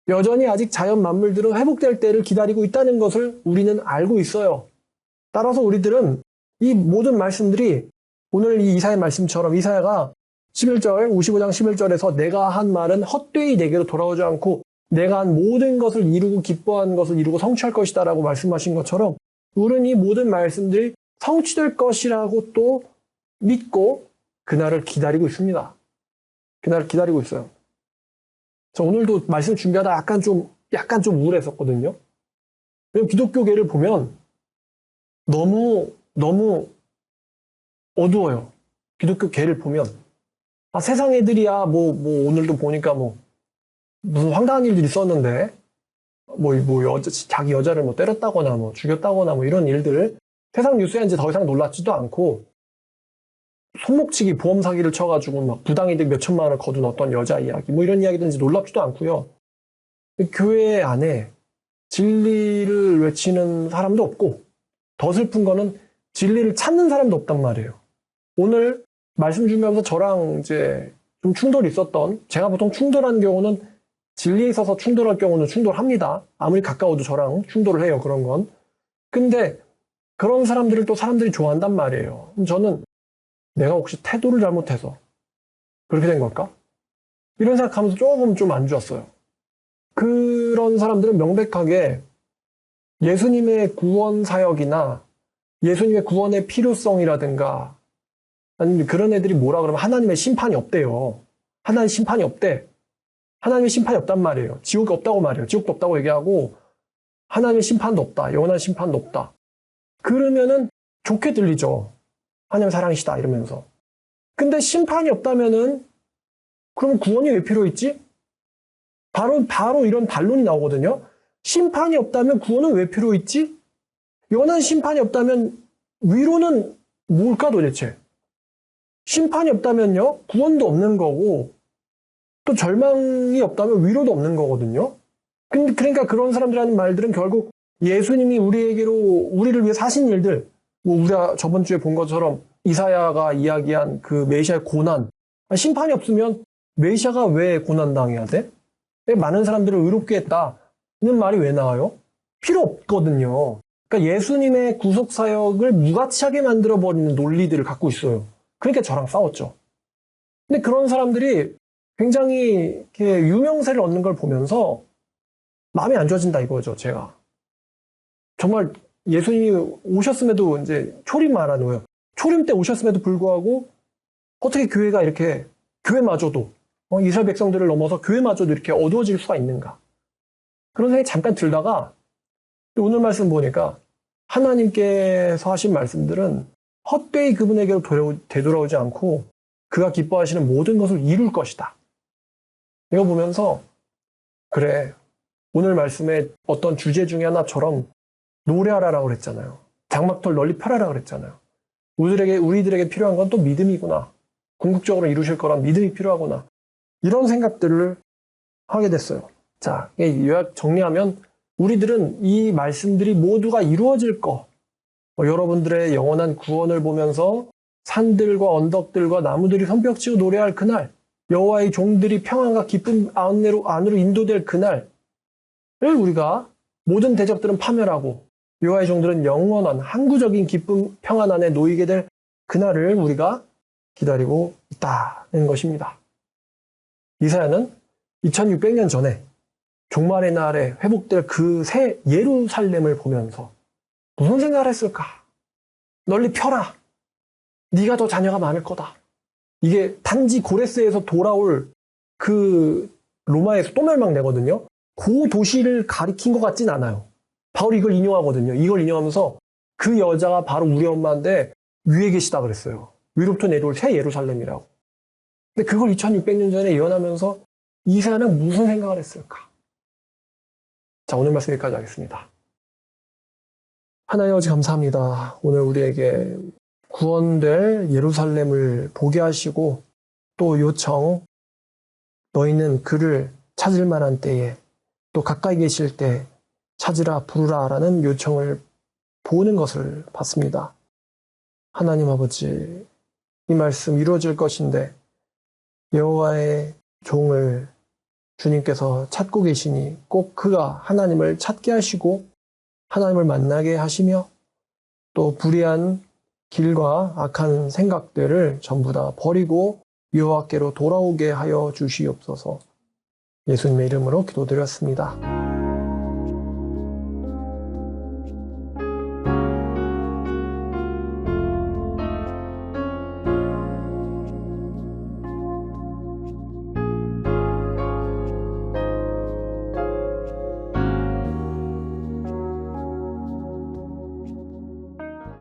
여전히 아직 자연 만물들은 회복될 때를 기다리고 있다는 것을 우리는 알고 있어요. 따라서 우리들은 이 모든 말씀들이 오늘 이 이사야 말씀처럼 이사야가 11절, 55장 11절에서 내가 한 말은 헛되이 내게로 돌아오지 않고 내가 한 모든 것을 이루고 기뻐한 것을 이루고 성취할 것이다 라고 말씀하신 것처럼 우리는 이 모든 말씀들이 성취될 것이라고 또 믿고 그날을 기다리고 있습니다. 그날을 기다리고 있어요. 저 오늘도 말씀 준비하다 약간 좀 우울했었거든요. 왜냐면 기독교계를 보면 너무 어두워요. 기독교계를 보면. 세상 애들이야, 오늘도 보니까 무슨 황당한 일들이 있었는데, 자기 여자를 때렸다거나, 죽였다거나, 이런 일들, 세상 뉴스에 이제 더 이상 놀랍지도 않고, 손목치기 보험 사기를 쳐가지고 부당이득 몇 천만 원을 거둔 어떤 여자 이야기, 이런 이야기든지 놀랍지도 않고요. 교회 안에 진리를 외치는 사람도 없고, 더 슬픈 거는 진리를 찾는 사람도 없단 말이에요. 오늘 말씀 준비하면서 저랑 이제 좀 충돌이 있었던, 제가 보통 충돌하는 경우는 진리에 있어서 충돌할 경우는 충돌합니다. 아무리 가까워도 저랑 충돌을 해요, 그런 건. 근데 그런 사람들을 또 사람들이 좋아한단 말이에요. 그럼 저는 내가 혹시 태도를 잘못해서 그렇게 된 걸까? 이런 생각하면서 조금 좀 안 좋았어요. 그런 사람들은 명백하게 예수님의 구원 사역이나 예수님의 구원의 필요성이라든가 아니면 그런 애들이 뭐라 그러면 하나님의 심판이 없대요. 하나님의 심판이 없대. 하나님의 심판이 없단 말이에요. 지옥이 없다고 말이에요. 지옥도 없다고 얘기하고 하나님의 심판도 없다. 영원한 심판도 없다. 그러면은 좋게 들리죠. 하나님 사랑이시다 이러면서. 근데 심판이 없다면은 그러면 구원이 왜 필요했지? 바로 이런 반론이 나오거든요. 심판이 없다면 구원은 왜 필요했지? 영원한 심판이 없다면 위로는 뭘까 도대체? 심판이 없다면요, 구원도 없는 거고, 또 절망이 없다면 위로도 없는 거거든요. 근데 그러니까 그런 사람들 하는 말들은 결국 예수님이 우리를 위해 사신 일들, 우리가 저번 주에 본 것처럼 이사야가 이야기한 그 메시아의 고난, 심판이 없으면 메시아가 왜 고난당해야 돼? 왜 많은 사람들을 의롭게 했다는 말이 왜 나와요? 필요 없거든요. 그러니까 예수님의 구속사역을 무가치하게 만들어버리는 논리들을 갖고 있어요. 그러니까 저랑 싸웠죠. 근데 그런 사람들이 굉장히 이렇게 유명세를 얻는 걸 보면서 마음이 안 좋아진다 이거죠, 제가. 정말 예수님이 오셨음에도 이제 초림 말하는 거예요. 초림 때 오셨음에도 불구하고 어떻게 교회가 이렇게, 교회마저도, 이스라엘 백성들을 넘어서 교회마저도 이렇게 어두워질 수가 있는가. 그런 생각이 잠깐 들다가 오늘 말씀 보니까 하나님께서 하신 말씀들은 헛되이 그분에게로 되돌아오지 않고 그가 기뻐하시는 모든 것을 이룰 것이다. 이거 보면서 그래, 오늘 말씀의 어떤 주제 중에 하나처럼 노래하라라고 그랬잖아요. 장막털 널리 펴라라고 그랬잖아요. 우리들에게 필요한 건 또 믿음이구나. 궁극적으로 이루실 거란 믿음이 필요하구나. 이런 생각들을 하게 됐어요. 자, 요약 정리하면 우리들은 이 말씀들이 모두가 이루어질 거, 여러분들의 영원한 구원을 보면서 산들과 언덕들과 나무들이 손뼉치고 노래할 그날, 여호와의 종들이 평안과 기쁨 안으로 인도될 그날을 우리가 모든 대적들은 파멸하고 여호와의 종들은 영원한 항구적인 기쁨 평안 안에 놓이게 될 그날을 우리가 기다리고 있다는 것입니다. 이사야는 2600년 전에 종말의 날에 회복될 그 새 예루살렘을 보면서 무슨 생각을 했을까? 널리 펴라. 네가 더 자녀가 많을 거다. 이게 단지 고레스에서 돌아올 그 로마에서 또 멸망되거든요. 그 도시를 가리킨 것 같진 않아요. 바울이 이걸 인용하거든요. 이걸 인용하면서 그 여자가 바로 우리 엄마인데 위에 계시다 그랬어요. 위로부터 내려올 새 예루살렘이라고. 근데 그걸 2600년 전에 예언하면서 이사야는 무슨 생각을 했을까? 자, 오늘 말씀 여기까지 하겠습니다. 하나님 아버지 감사합니다. 오늘 우리에게 구원될 예루살렘을 보게 하시고 또 요청, 너희는 그를 찾을 만한 때에 또 가까이 계실 때 찾으라 부르라 라는 요청을 보는 것을 봤습니다. 하나님 아버지, 이 말씀 이루어질 것인데 여호와의 종을 주님께서 찾고 계시니 꼭 그가 하나님을 찾게 하시고 하나님을 만나게 하시며 또 불의한 길과 악한 생각들을 전부 다 버리고 여호와께로 돌아오게 하여 주시옵소서. 예수님의 이름으로 기도드렸습니다.